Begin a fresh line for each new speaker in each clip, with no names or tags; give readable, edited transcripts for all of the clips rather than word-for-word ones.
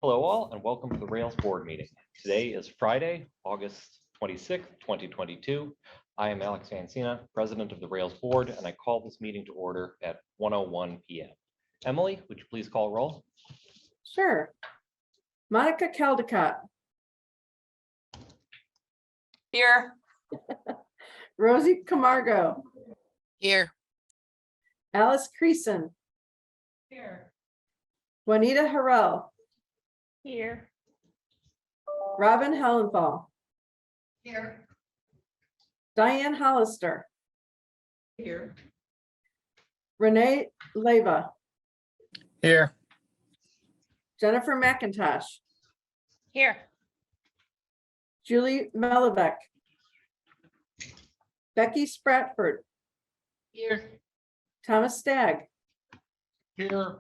Hello all and welcome to the Rails board meeting. Today is Friday, August 26th, 2022. I am Alex Vancina, president of the Rails board, and I call this meeting to order at 1:01 p.m. Emily, would you please call roll?
Sure. Monica Caldecott.
Here.
Rosie Camargo.
Here.
Alice Creason.
Here.
Juanita Harrell.
Here.
Robin Hellenthal.
Here.
Diane Hollister.
Here.
Renee Leyva.
Here.
Jennifer McIntosh.
Here.
Julie Melivek. Becky Spratford.
Here.
Thomas Stagg.
Here.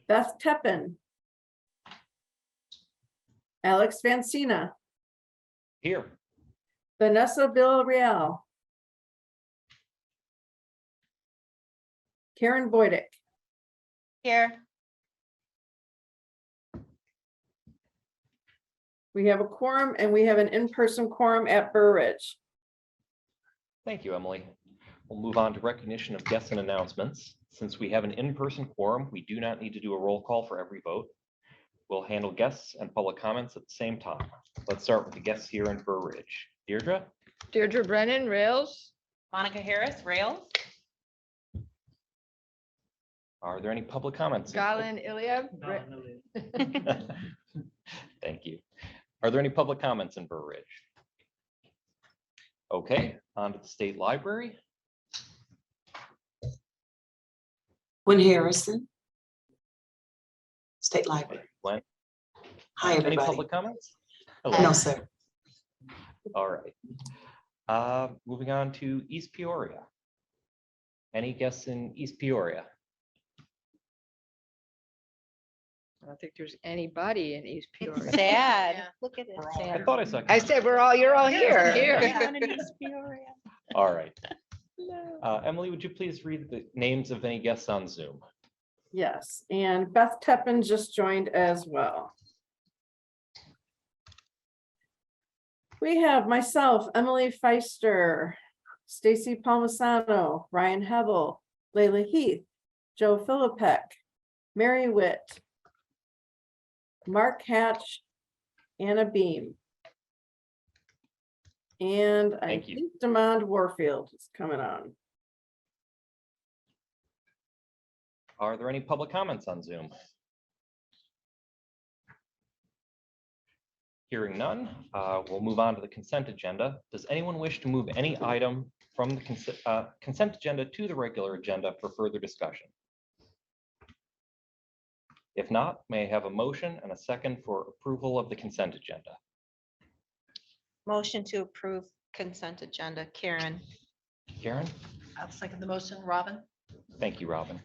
Beth Teppen. Alex Vancina.
Here.
Vanessa Villarreal. Karen Boydick.
Here.
We have a quorum and we have an in-person quorum at Burr Ridge.
Thank you, Emily. We'll move on to recognition of guests and announcements. Since we have an in-person quorum, we do not need to do a roll call for every vote. We'll handle guests and public comments at the same time. Let's start with the guests here in Burr Ridge. Deirdre?
Deirdre Brennan, Rails.
Monica Harris, Rails.
Are there any public comments?
Galen Iliev.
Thank you. Are there any public comments in Burr Ridge? Okay, on to the State Library.
Gwen Harrison, State Library.
Gwen?
Hi,
Any
everybody.
public comments?
No,
Hello.
sir.
All right. Moving on to East Peoria. Any guests in East Peoria?
I don't think there's anybody in East Peoria.
Sad. Look at it.
I thought I saw.
I said, you're all here.
All right. Emily, would you please read the names of any guests on Zoom?
Yes, and Beth Teppen just joined as well. We have myself, Emily Feister, Stacy Palmisano, Ryan Hevel, Layla Heath, Joe Philippek, Mary Witt, Mark Hatch, Anna Beam. And I
Thank you.
think Demond Warfield is coming on.
Are there any public comments on Zoom? Hearing none, we'll move on to the consent agenda. Does anyone wish to move any item from the consent agenda to the regular agenda for further discussion? If not, may I have a motion and a second for approval of the consent agenda?
Motion to approve consent agenda, Karen.
Karen?
I'll second the motion, Robin.
Thank you, Robin.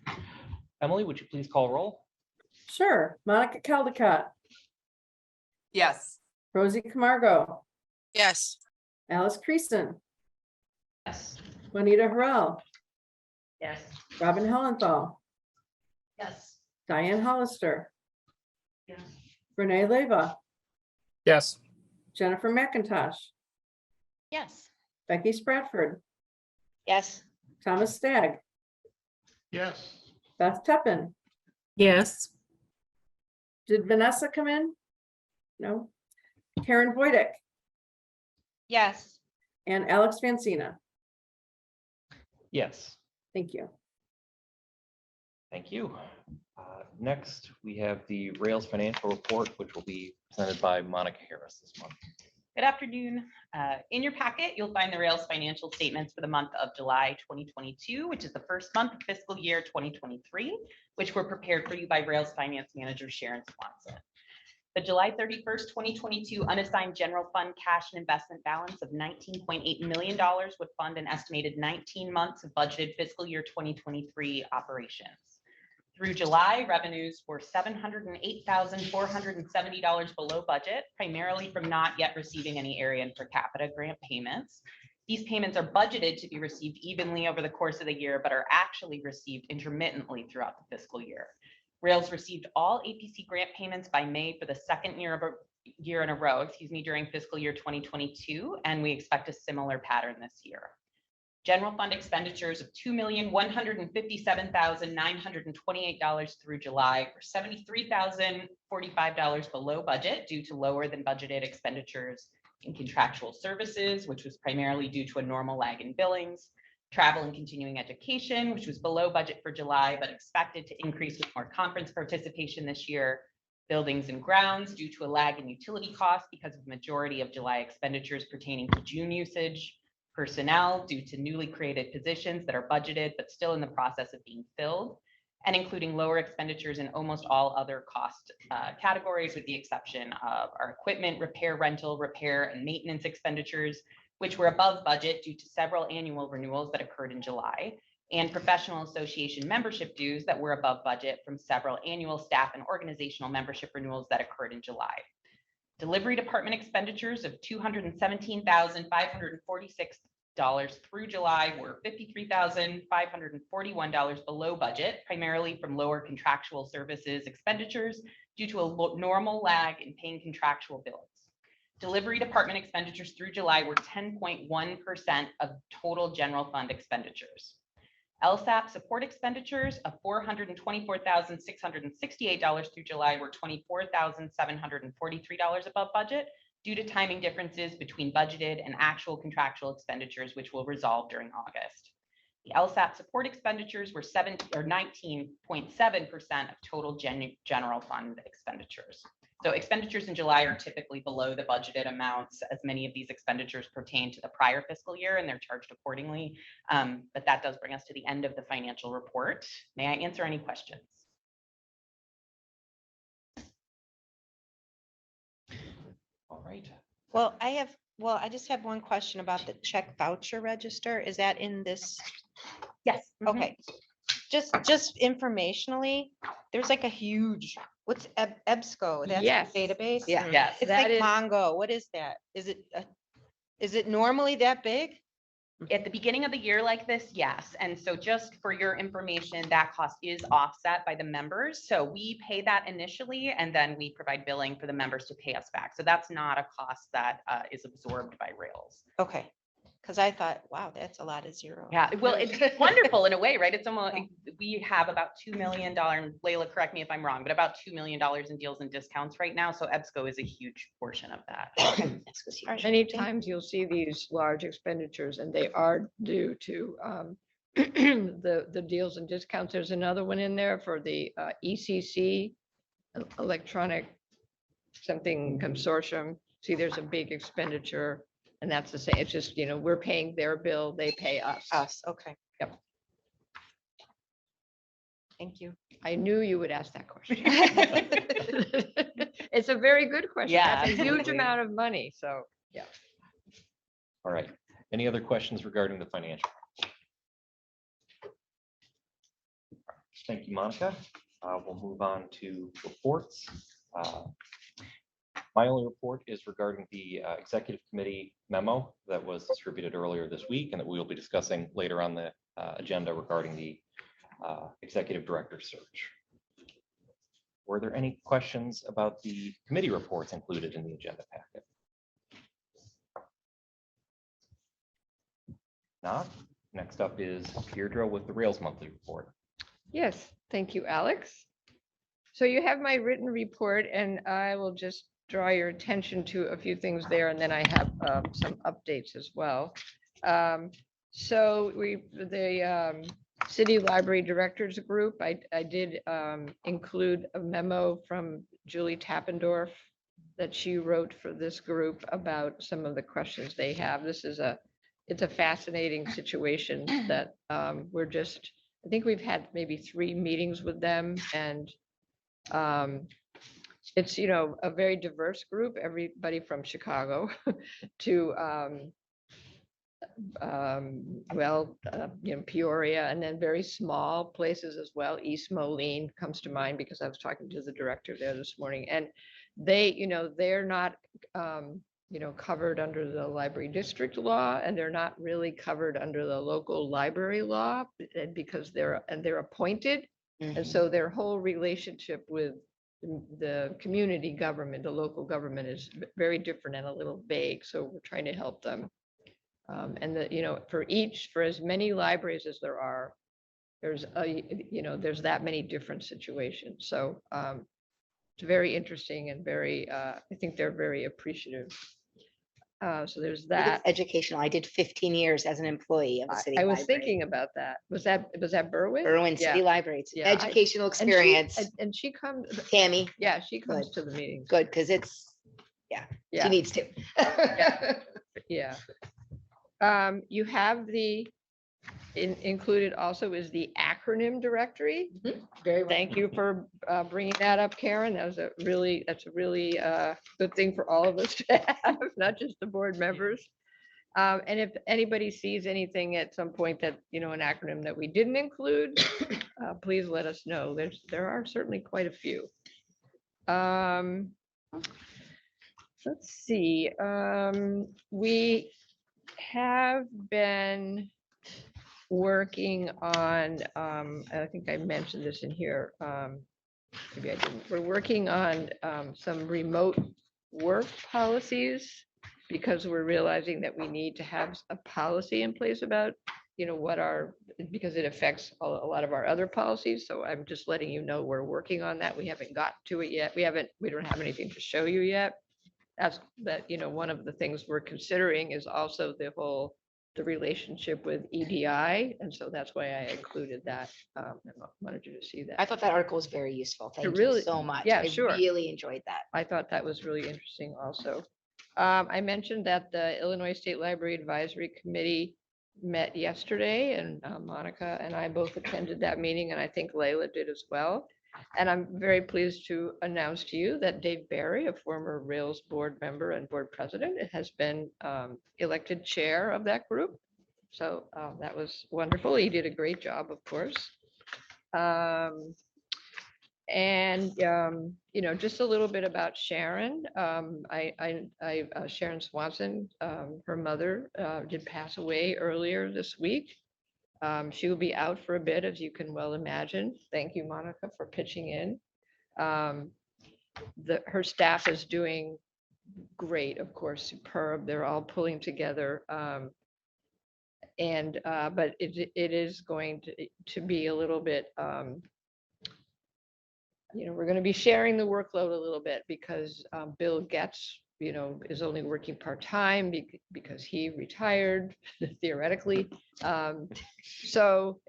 Emily, would you please call roll?
Sure, Monica Caldecott,
Yes.
Rosie Camargo,
Yes.
Alice Creason,
Yes.
Juanita Harrell,
Yes.
Robin Hellenthal,
Yes.
Diane Hollister,
Yes.
Renee Leyva,
Yes.
Jennifer McIntosh,
Yes.
Becky Spratford,
Yes.
Thomas Stagg,
Yes.
Beth Teppen.
Yes.
Did Vanessa come in? No. Karen Boydick
Yes.
and Alex Vancina.
Yes.
Thank you.
Thank you. Next, we have the Rails financial report, which will be presented by Monica Harris this month.
Good afternoon. In your packet, you'll find the Rails financial statements for the month of July 2022, which is the first month of fiscal year 2023, which were prepared for you by Rails Finance Manager Sharon Swanson. The July 31st, 2022 unassigned general fund cash and investment balance of $19.8 million would fund an estimated 19 months of budgeted fiscal year 2023 operations. Through July, revenues were $708,470 below budget, primarily from not yet receiving any area and per capita grant payments. These payments are budgeted to be received evenly over the course of the year, but are actually received intermittently throughout the fiscal year. Rails received all APC grant payments by May for the second year in a row, during fiscal year 2022, and we expect a similar pattern this year. General fund expenditures of $2,157,928 through July were $73,045 below budget due to lower than budgeted expenditures in contractual services, which was primarily due to a normal lag in billings, travel and continuing education, which was below budget for July, but expected to increase with more conference participation this year, buildings and grounds due to a lag in utility costs because of the majority of July expenditures pertaining to June usage, personnel due to newly created positions that are budgeted but still in the process of being filled, and including lower expenditures in almost all other cost categories, with the exception of our equipment repair, rental, repair, and maintenance expenditures, which were above budget due to several annual renewals that occurred in July, and professional association membership dues that were above budget from several annual staff and organizational membership renewals that occurred in July. Delivery department expenditures of $217,546 through July were $53,541 below budget, primarily from lower contractual services expenditures due to a normal lag in paying contractual bills. Delivery department expenditures through July were 10.1% of total general fund expenditures. LSAP support expenditures of $424,668 through July were $24,743 above budget due to timing differences between budgeted and actual contractual expenditures, which will resolve during August. The LSAP support expenditures were 19.7% of total general fund expenditures. So expenditures in July are typically below the budgeted amounts, as many of these expenditures pertain to the prior fiscal year and they're charged accordingly. But that does bring us to the end of the financial report. May I answer any questions?
All right.
Well, I just have one question about the check voucher register. Is that in this?
Yes.
Okay. Just informationally, there's like a huge, what's EBSCO? That's
Yes.
the database?
Yeah.
Yes.
It's
That
like
is-
Mongo. What is that? Is it normally that big?
At the beginning of the year like this, yes. And so just for your information, that cost is offset by the members. So we pay that initially, and then we provide billing for the members to pay us back. So that's not a cost that is absorbed by Rails.
Okay. Because I thought, wow, that's a lot of zero.
Yeah, well, it's wonderful in a way, right? It's almost, we have about $2 million, Layla, correct me if I'm wrong, but about $2 million in deals and discounts right now. So EBSCO is a huge portion of that.
Many times you'll see these large expenditures and they are due to the deals and discounts. There's another one in there for the ECC, electronic something consortium. See, there's a big expenditure. And that's the same. It's just, we're paying their bill, they pay us.
Okay.
Yep.
Thank you.
I knew you would ask that question. It's a very good question.
Yeah,
That's a huge
absolutely.
amount of money. So, yeah.
All right. Any other questions regarding the financial? Thank you, Monica. We'll move on to reports. My only report is regarding the executive committee memo that was distributed earlier this week and that we will be discussing later on the agenda regarding the executive director search. Were there any questions about the committee reports included in the agenda packet? Not. Next up is Deirdre with the Rails monthly report.
Yes, thank you, Alex. So you have my written report and I will just draw your attention to a few things there, and then I have some updates as well. So the City Library Directors Group, I did include a memo from Julie Tappendorf that she wrote for this group about some of the questions they have. It's a fascinating situation that I think we've had maybe 3 meetings with them, and it's, a very diverse group, everybody from Chicago to, Peoria, and then very small places as well. East Moline comes to mind because I was talking to the director there this morning, and they, they're not, covered under the library district law, and they're not really covered under the local library law because they're appointed. And so their whole relationship with the community government, the local government is very different and a little vague. So we're trying to help them. And for as many libraries as there are, there's that many different situations. So it's very interesting and I think they're very appreciative. So there's
I think
that.
it's educational. I did 15 years as an employee of the city
I was
library.
thinking about that. Was that Berwyn?
Berwyn
Yeah.
City Library. It's
Yeah,
educational
And she-
experience.
And she comes,
Tammy,
yeah, she comes
Good.
to the meetings.
good, because she
Yeah,
needs to.
yeah. You have included also is the acronym directory.
Very well.
Thank you for bringing that up, Karen. That's a really good thing for all of us to have, not just the board members. And if anybody sees anything at some point that, an acronym that we didn't include, please let us know. There are certainly quite a few. Let's see. We have been working on, I think I mentioned this in here. Maybe I didn't. We're working on some remote work policies because we're realizing that we need to have a policy in place about, because it affects a lot of our other policies. So I'm just letting you know we're working on that. We haven't got to it yet. We don't have anything to show you yet. One of the things we're considering is also the relationship with EDI. And so that's why I included that. I wanted you to see that.
I thought that article was very useful. Thank you
really-
so much.
yeah,
I
sure.
really enjoyed that.
I thought that was really interesting also. I mentioned that the Illinois State Library Advisory Committee met yesterday, and Monica and I both attended that meeting, and I think Layla did as well. And I'm very pleased to announce to you that Dave Barry, a former Rails board member and board president, has been elected chair of that group. So that was wonderful. He did a great job, of course. And, just a little bit about Sharon. Sharon Swanson, her mother did pass away earlier this week. She will be out for a bit, as you can well imagine. Thank you, Monica, for pitching in. Her staff is doing great, of course, superb. They're all pulling together. But it is going to be a little bit, we're going to be sharing the workload a little bit because Bill Getz, is only working part-time because he retired theoretically. So,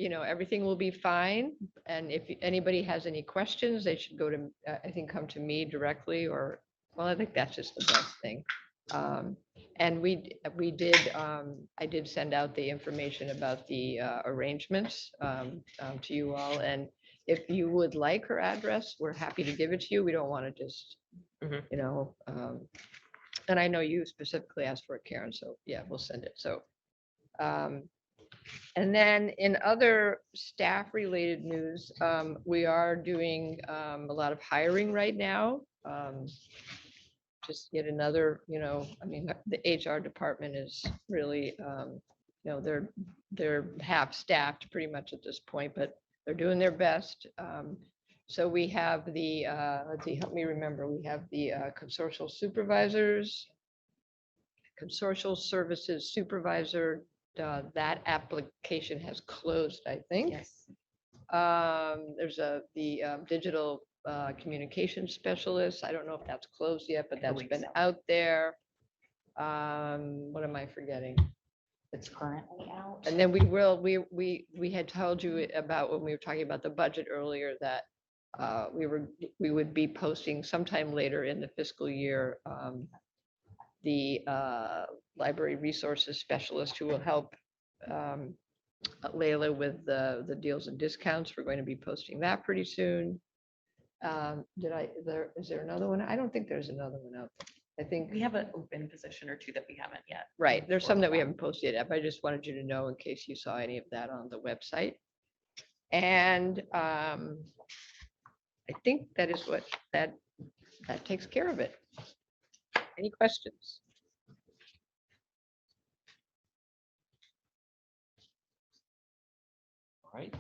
everything will be fine. And if anybody has any questions, they should come to me directly I think that's just the best thing. And I did send out the information about the arrangements to you all. And if you would like her address, we're happy to give it to you. We don't want to just, and I know you specifically asked for it, Karen, so yeah, we'll send it. So, and then in other staff related news, we are doing a lot of hiring right now. Just yet another, the HR department is really, they're half staffed pretty much at this point, but they're doing their best. So we have let's see, help me remember, we have the consortial services supervisor. That application has closed, I think.
Yes.
There's the digital communication specialist. I don't know if that's closed yet, but that's been out there. What am I forgetting?
It's currently out.
And then we had told you about when we were talking about the budget earlier that we would be posting sometime later in the fiscal year the library resources specialist who will help Layla with the deals and discounts. We're going to be posting that pretty soon. Is there another one? I don't think there's another one out there. I think
We have an open position or two that we haven't yet.
right. There's some that we haven't posted yet, but I just wanted you to know in case you saw any of that on the website. And I think that is what that takes care of it. Any questions?
All right.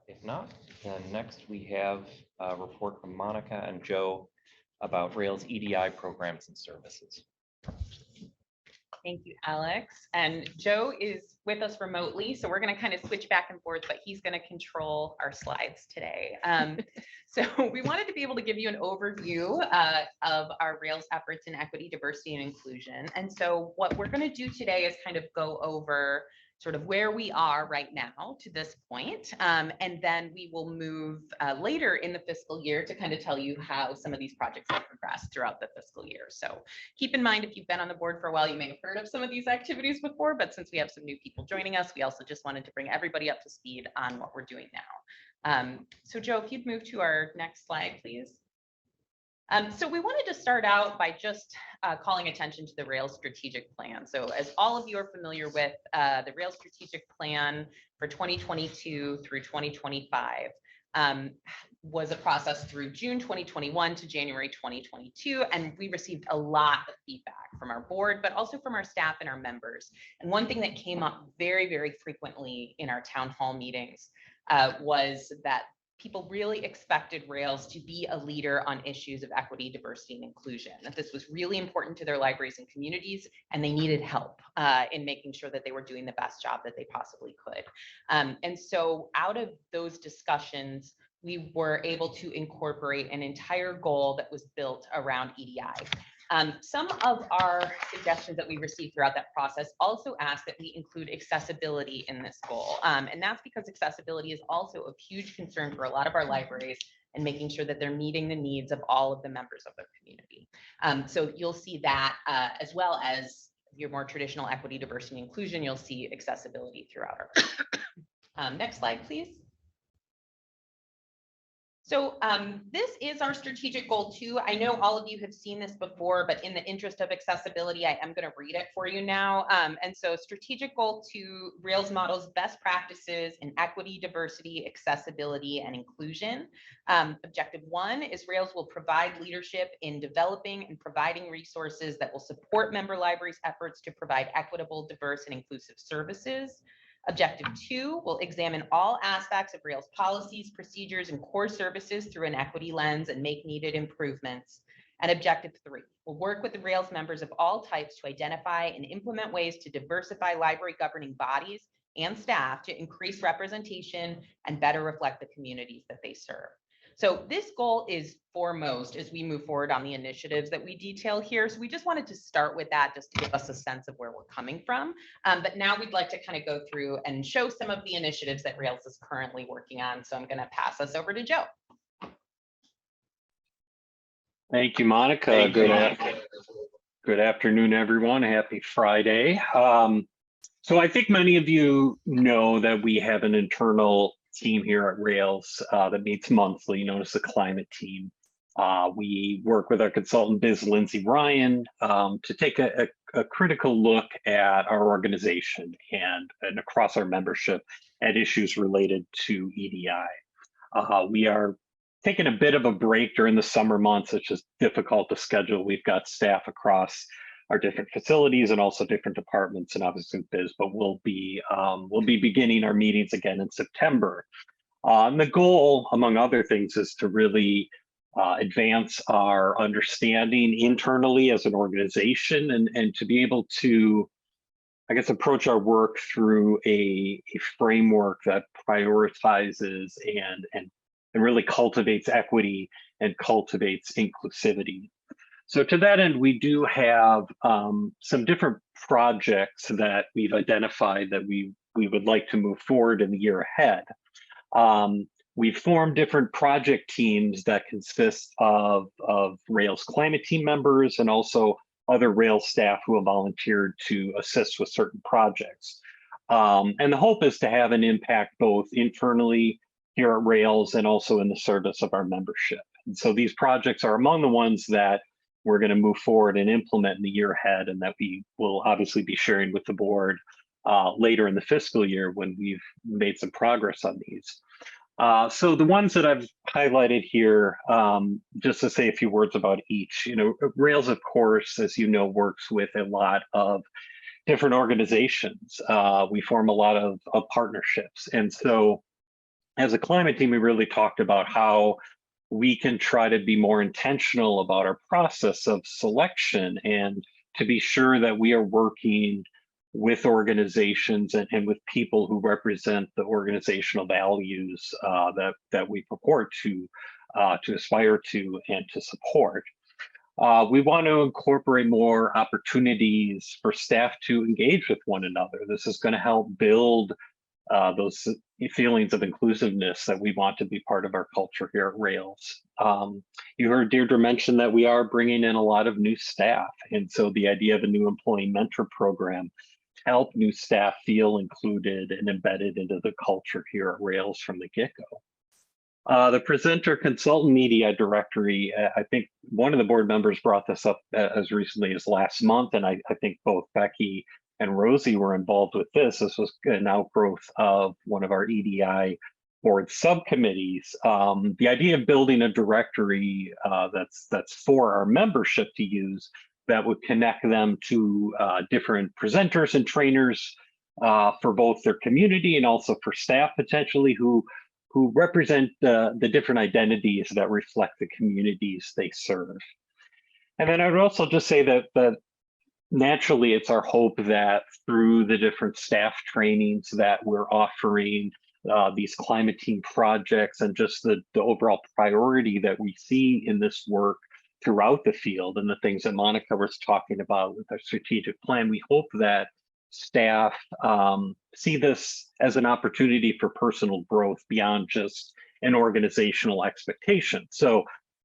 If not, And next we have a report from Monica and Joe about Rails EDI programs and services.
Thank you, Alex. And Joe is with us remotely, so we're going to kind of switch back and forth, but he's going to control our slides today. So we wanted to be able to give you an overview of our Rails efforts in equity, diversity, and inclusion. And so what we're going to do today is kind of go over sort of where we are right now to this point. And then we will move later in the fiscal year to kind of tell you how some of these projects have progressed throughout the fiscal year. So keep in mind, if you've been on the board for a while, you may have heard of some of these activities before, but since we have some new people joining us, we also just wanted to bring everybody up to speed on what we're doing now. So Joe, if you'd move to our next slide, please. So we wanted to start out by just calling attention to the Rails strategic plan. So as all of you are familiar with, the Rails strategic plan for 2022 through 2025 was a process through June 2021 to January 2022. And we received a lot of feedback from our board, but also from our staff and our members. And one thing that came up very, very frequently in our town hall meetings was that people really expected Rails to be a leader on issues of equity, diversity, and inclusion. That this was really important to their libraries and communities, and they needed help in making sure that they were doing the best job that they possibly could. And so out of those discussions, we were able to incorporate an entire goal that was built around EDI. Some of our suggestions that we received throughout that process also asked that we include accessibility in this goal. And that's because accessibility is also a huge concern for a lot of our libraries and making sure that they're meeting the needs of all of the members of their community. So you'll see that as well as your more traditional equity, diversity, and inclusion, you'll see accessibility throughout our. Next slide, please. So this is our strategic goal too. I know all of you have seen this before, but in the interest of accessibility, I am going to read it for you now. And so strategic goal 2, Rails models best practices in equity, diversity, accessibility, and inclusion. Objective 1 is Rails will provide leadership in developing and providing resources that will support member libraries' efforts to provide equitable, diverse, and inclusive services. Objective 2 will examine all aspects of Rails policies, procedures, and core services through an equity lens and make needed improvements. And objective 3 will work with the Rails members of all types to identify and implement ways to diversify library governing bodies and staff to increase representation and better reflect the communities that they serve. So this goal is foremost as we move forward on the initiatives that we detail here. So we just wanted to start with that just to give us a sense of where we're coming from. But now we'd like to kind of go through and show some of the initiatives that Rails is currently working on. So I'm going to pass us over to Joe.
Thank you, Monica. Good afternoon, everyone. Happy Friday. So I think many of you know that we have an internal team here at Rails that meets monthly, known as the climate team. We work with our consultant, Biz Lindsay Ryan, to take a critical look at our organization and across our membership at issues related to EDI. We are taking a bit of a break during the summer months. It's just difficult to schedule. We've got staff across our different facilities and also different departments and obviously Biz, but we'll be beginning our meetings again in September. And the goal, among other things, is to really advance our understanding internally as an organization and to be able to, I guess, approach our work through a framework that prioritizes and really cultivates equity and cultivates inclusivity. So to that end, we do have some different projects that we've identified that we would like to move forward in the year ahead. We've formed different project teams that consist of Rails climate team members and also other Rails staff who have volunteered to assist with certain projects. And the hope is to have an impact both internally here at Rails and also in the service of our membership. And so these projects are among the ones that we're going to move forward and implement in the year ahead, and that we will obviously be sharing with the board later in the fiscal year when we've made some progress on these. So the ones that I've highlighted here, just to say a few words about each, Rails, of course, as you know, works with a lot of different organizations. We form a lot of partnerships. And so as a climate team, we really talked about how we can try to be more intentional about our process of selection and to be sure that we are working with organizations and with people who represent the organizational values that we purport to aspire to and to support. We want to incorporate more opportunities for staff to engage with one another. This is going to help build those feelings of inclusiveness that we want to be part of our culture here at Rails. You heard Deirdre mention that we are bringing in a lot of new staff. And so the idea of a new employee mentor program to help new staff feel included and embedded into the culture here at Rails from the get-go. The presenter consultant media directory, I think one of the board members brought this up as recently as last month, and I think both Becky and Rosie were involved with this. This was an outgrowth of one of our EDI board subcommittees. The idea of building a directory that's for our membership to use that would connect them to different presenters and trainers for both their community and also for staff potentially who represent the different identities that reflect the communities they serve. And then I would also just say that naturally, it's our hope that through the different staff trainings that we're offering, these climate team projects, and just the overall priority that we see in this work throughout the field and the things that Monica was talking about with our strategic plan, we hope that staff see this as an opportunity for personal growth beyond just an organizational expectation. So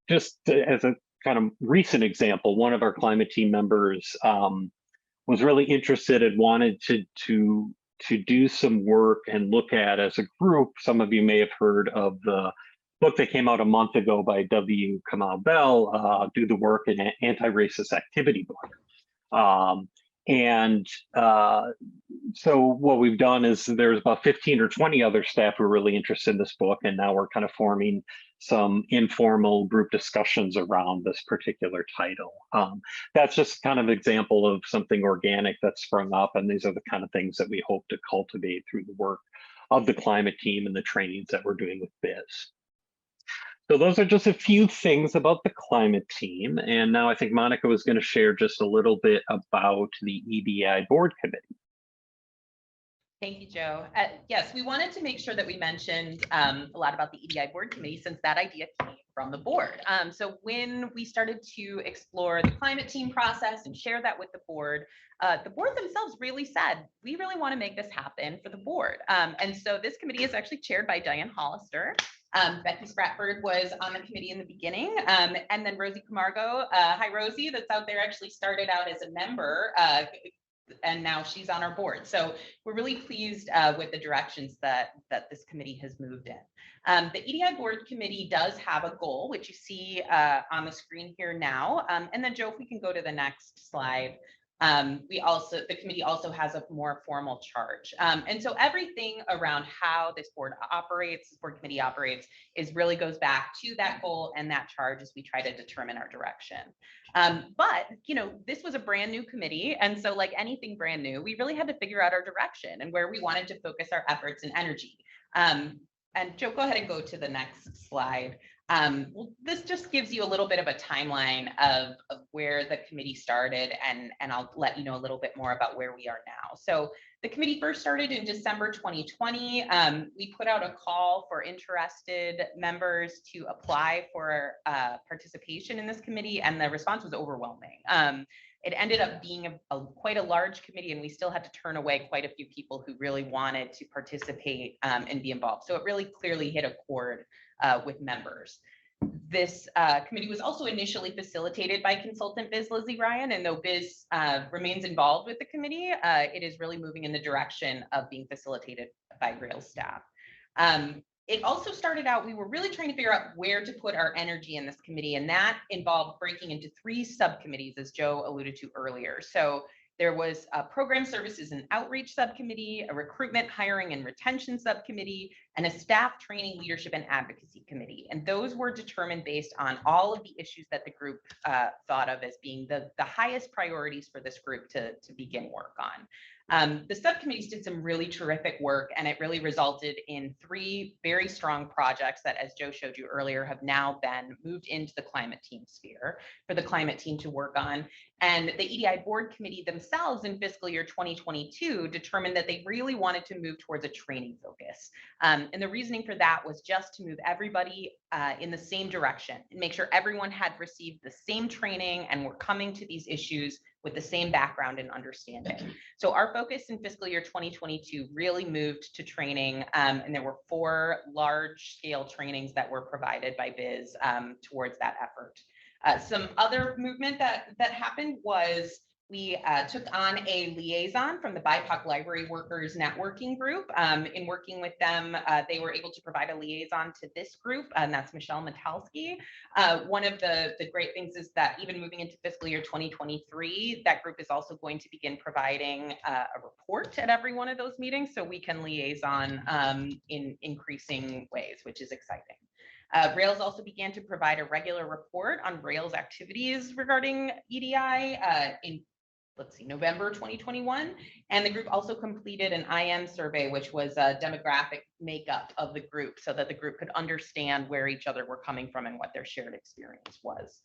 just as a kind of recent example, one of our climate team members was really interested and wanted to do some work and look at as a group. Some of you may have heard of the book that came out a month ago by W. Kamau Bell, Do the Work, an Anti-Racist Activity Book. So what we've done is there's about 15 or 20 other staff who are really interested in this book, and now we're kind of forming some informal group discussions around this particular title. That's just kind of example of something organic that's sprung up, and these are the kind of things that we hope to cultivate through the work of the climate team and the trainings that we're doing with Biz. So those are just a few things about the climate team. And now I think Monica was going to share just a little bit about the EDI Board Committee.
Thank you, Joe. Yes, we wanted to make sure that we mentioned a lot about the EDI Board Committee since that idea came from the board. So when we started to explore the climate team process and share that with the board themselves really said, we really want to make this happen for the board. And so this committee is actually chaired by Diane Hollister. Becky Spratford was on the committee in the beginning, and then Rosie Camargo, hi Rosie, that's out there, actually started out as a member, and now she's on our board. So we're really pleased with the directions that this committee has moved in. The EDI Board Committee does have a goal, which you see on the screen here now. And then Joe, if we can go to the next slide. The committee also has a more formal charge. And so everything around how this board committee operates really goes back to that goal and that charge as we try to determine our direction. But, this was a brand new committee. And so like anything brand new, we really had to figure out our direction and where we wanted to focus our efforts and energy. And Joe, go ahead and go to the next slide. Well, this just gives you a little bit of a timeline of where the committee started, and I'll let you know a little bit more about where we are now. So the committee first started in December 2020. We put out a call for interested members to apply for participation in this committee, and the response was overwhelming. It ended up being quite a large committee, and we still had to turn away quite a few people who really wanted to participate and be involved. So it really clearly hit a chord with members. This committee was also initially facilitated by consultant Biz Lizzie Ryan, and though Biz remains involved with the committee, it is really moving in the direction of being facilitated by Rails staff. It also started out, we were really trying to figure out where to put our energy in this committee, and that involved breaking into 3 subcommittees, as Joe alluded to earlier. So there was a program services and outreach subcommittee, a recruitment, hiring, and retention subcommittee, and a staff training, leadership, and advocacy committee. And those were determined based on all of the issues that the group thought of as being the highest priorities for this group to begin work on. The subcommittees did some really terrific work, and it really resulted in 3 very strong projects that, as Joe showed you earlier, have now been moved into the climate team sphere for the climate team to work on. And the Edi Board Committee themselves in fiscal year 2022 determined that they really wanted to move towards a training focus. And the reasoning for that was just to move everybody in the same direction and make sure everyone had received the same training and were coming to these issues with the same background and understanding. So our focus in fiscal year 2022 really moved to training, and there were 4 large scale trainings that were provided by Biz towards that effort. Some other movement that happened was we took on a liaison from the BIPOC Library Workers Networking Group. In working with them, they were able to provide a liaison to this group, and that's Michelle Metalski. One of the great things is that even moving into fiscal year 2023, that group is also going to begin providing a report at every one of those meetings, so we can liaison in increasing ways, which is exciting. Rails also began to provide a regular report on Rails activities regarding EDI in November 2021. And the group also completed an IM survey, which was a demographic makeup of the group so that the group could understand where each other were coming from and what their shared experience was.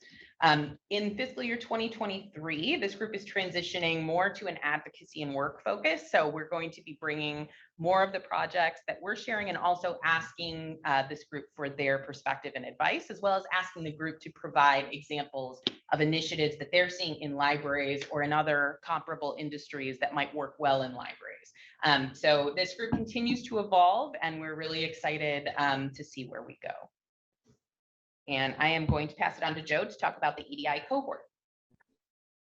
In fiscal year 2023, this group is transitioning more to an advocacy and work focus. So we're going to be bringing more of the projects that we're sharing and also asking this group for their perspective and advice, as well as asking the group to provide examples of initiatives that they're seeing in libraries or in other comparable industries that might work well in libraries. So this group continues to evolve, and we're really excited to see where we go. And I am going to pass it on to Joe to talk about the Edi cohort.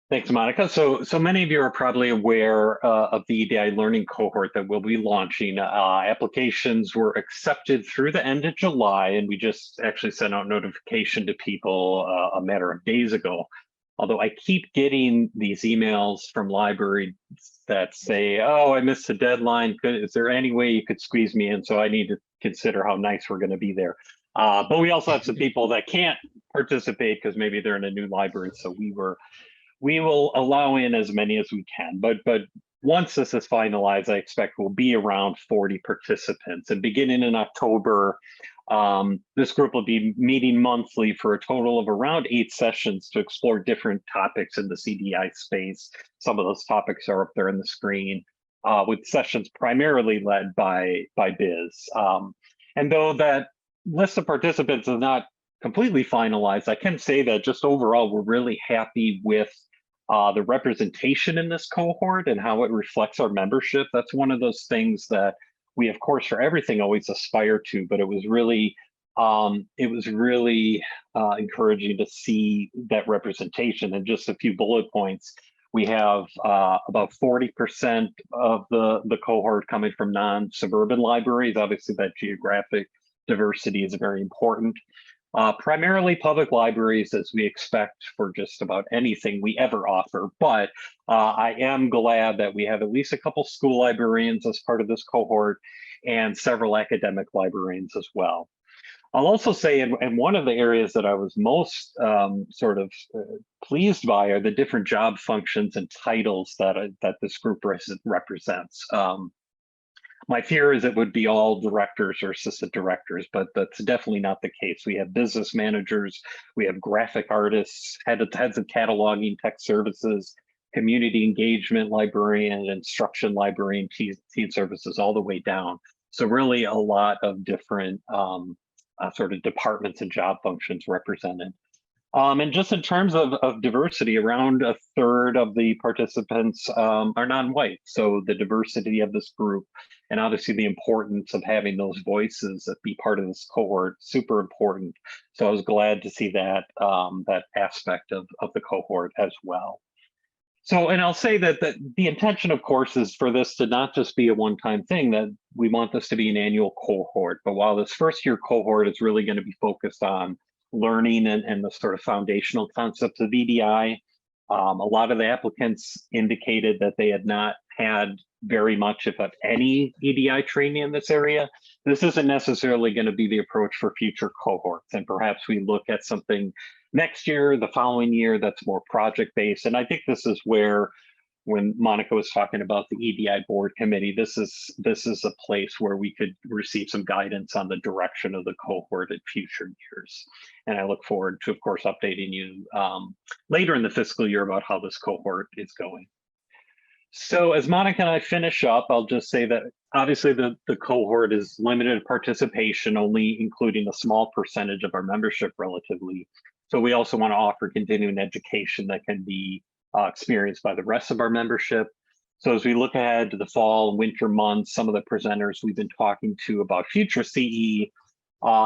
Thanks, Monica. So many of you are probably aware of the Edi Learning Cohort that we'll be launching. Applications were accepted through the end of July, and we just actually sent out notification to people a matter of days ago. Although I keep getting these emails from libraries that say, oh, I missed the deadline. Is there any way you could squeeze me in? So I need to consider how nice we're going to be there. But we also have some people that can't participate because maybe they're in a new library. So we will allow in as many as we can. But once this is finalized, I expect we'll be around 40 participants. And beginning in October, this group will be meeting monthly for a total of around 8 sessions to explore different topics in the CDI space. Some of those topics are up there on the screen, with sessions primarily led by Biz. And though that list of participants is not completely finalized, I can say that just overall, we're really happy with the representation in this cohort and how it reflects our membership. That's one of those things that we, of course, for everything always aspire to, but it was really encouraging to see that representation. And just a few bullet points, we have about 40% of the cohort coming from non-suburban libraries. Obviously, that geographic diversity is very important. Primarily public libraries, as we expect for just about anything we ever offer. But I am glad that we have at least a couple school librarians as part of this cohort and several academic librarians as well. I'll also say, and one of the areas that I was most pleased by are the different job functions and titles that this group represents. My fear is it would be all directors or assistant directors, but that's definitely not the case. We have business managers, we have graphic artists, heads of cataloging, tech services, community engagement librarian, instruction librarian, teen services, all the way down. So really a lot of different sort of departments and job functions represented. And just in terms of diversity, around a third of the participants are non-white. So the diversity of this group, and obviously the importance of having those voices that be part of this cohort, super important. So I was glad to see that that aspect of the cohort as well. So, and I'll say that the intention, of course, is for this to not just be a one-time thing, that we want this to be an annual cohort. But while this first year cohort is really going to be focused on learning and the sort of foundational concepts of EDI, a lot of the applicants indicated that they had not had very much, if any, EDI training in this area. This isn't necessarily going to be the approach for future cohorts. And perhaps we look at something next year, the following year, that's more project-based. And I think this is where when Monica was talking about the EDI Board Committee, this is a place where we could receive some guidance on the direction of the cohort in future years. And I look forward to, of course, updating you later in the fiscal year about how this cohort is going. So as Monica and I finish up, I'll just say that obviously the cohort is limited participation, only including a small percentage of our membership relatively. So we also want to offer continuing education that can be experienced by the rest of our membership. So as we look ahead to the fall and winter months, some of the presenters we've been talking to about future CE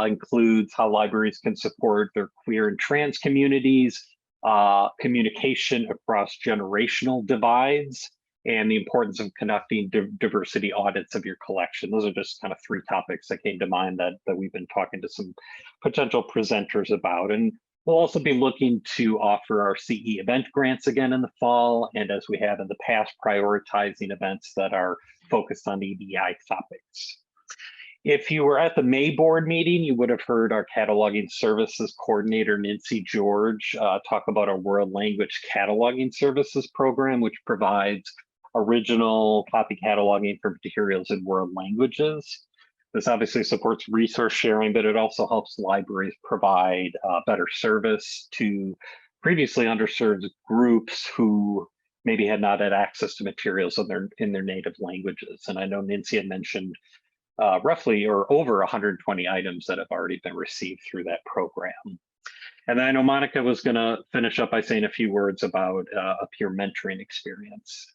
includes how libraries can support their queer and trans communities, communication across generational divides, and the importance of conducting diversity audits of your collection. Those are just kind of three topics that came to mind that we've been talking to some potential presenters about. And we'll also be looking to offer our CE event grants again in the fall, and as we have in the past, prioritizing events that are focused on EDI topics. If you were at the May board meeting, you would have heard our cataloging services coordinator, Nancy George, talk about our world language cataloging services program, which provides original copy cataloging for materials in world languages. This obviously supports resource sharing, but it also helps libraries provide better service to previously underserved groups who maybe had not had access to materials in their native languages. And I know Nancy had mentioned roughly or over 120 items that have already been received through that program. And then I know Monica was going to finish up by saying a few words about a peer mentoring experience.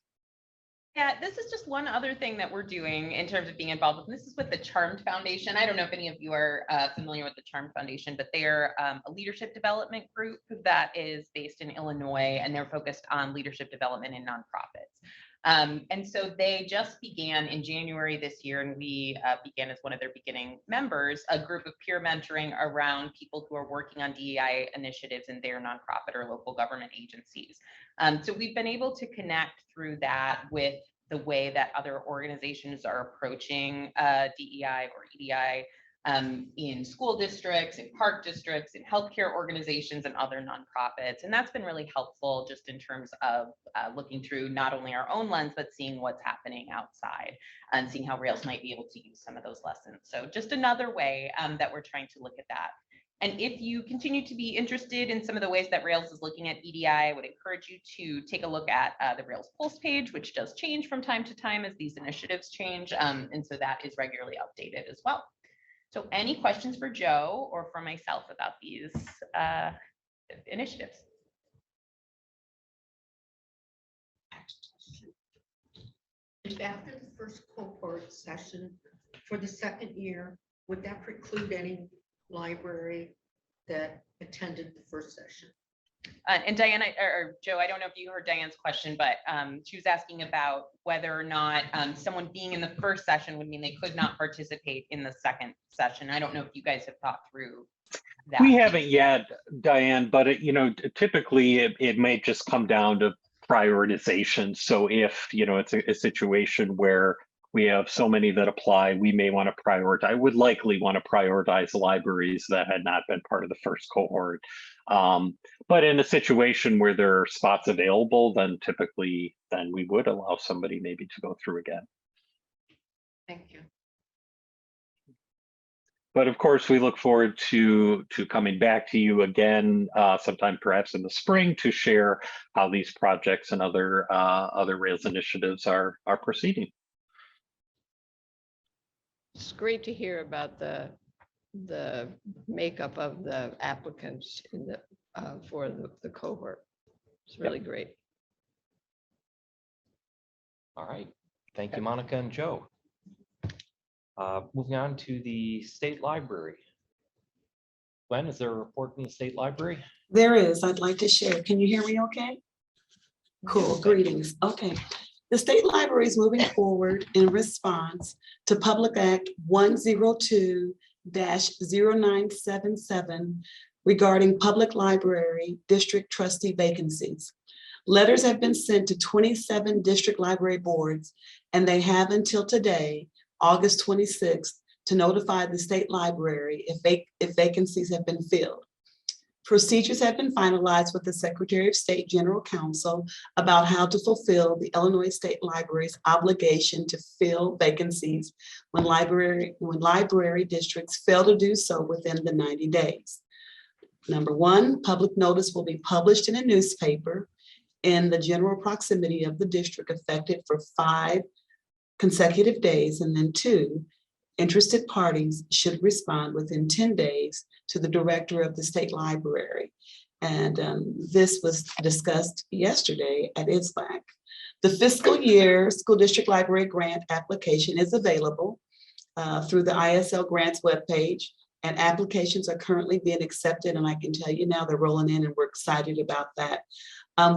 Yeah, this is just one other thing that we're doing in terms of being involved with. This is with the Charmed Foundation. I don't know if any of you are familiar with the Charmed Foundation, but they're a leadership development group that is based in Illinois, and they're focused on leadership development in nonprofits. And so they just began in January this year, and we began as one of their beginning members, a group of peer mentoring around people who are working on DEI initiatives in their nonprofit or local government agencies. So we've been able to connect through that with the way that other organizations are approaching DEI or EDI in school districts, in park districts, in healthcare organizations, and other nonprofits. And that's been really helpful just in terms of looking through not only our own lens, but seeing what's happening outside and seeing how Rails might be able to use some of those lessons. So just another way that we're trying to look at that. And if you continue to be interested in some of the ways that Rails is looking at EDI, I would encourage you to take a look at the Rails Pulse page, which does change from time to time as these initiatives change. And so that is regularly updated as well. So any questions for Joe or for myself about these initiatives?
If after the first cohort session for the second year, would that preclude any library that attended the first session?
And Diana or Joe, I don't know if you heard Diane's question, but she was asking about whether or not someone being in the first session would mean they could not participate in the second session. I don't know if you guys have thought through that.
We haven't yet, Diane, but typically it may just come down to prioritization. So if it's a situation where we have so many that apply, we may want to prioritize. I would likely want to prioritize libraries that had not been part of the first cohort. But in a situation where there are spots available, then typically we would allow somebody maybe to go through again.
Thank you.
But of course, we look forward to coming back to you again, sometime perhaps in the spring, to share how these projects and other Rails initiatives are proceeding.
It's great to hear about the makeup of the applicants in the for the cohort. It's really great.
All right. Thank you, Monica and Joe. Moving on to the State Library. Gwen, is there a report from the State Library?
There is. I'd like to share. Can you hear me okay? Cool. Greetings. Okay. The State Library is moving forward in response to Public Act 102-0977 regarding public library district trustee vacancies. Letters have been sent to 27 district library boards, and they have until today, August 26th, to notify the State Library if vacancies have been filled. Procedures have been finalized with the Secretary of State General Counsel about how to fulfill the Illinois State Library's obligation to fill vacancies when library districts fail to do so within the 90 days. Number one, public notice will be published in a newspaper in the general proximity of the district affected for 5 consecutive days. And then 2, interested parties should respond within 10 days to the director of the state library. And this was discussed yesterday at ISLAC. The fiscal year school district library grant application is available through the ISL grants webpage, and applications are currently being accepted. And I can tell you now they're rolling in, and we're excited about that.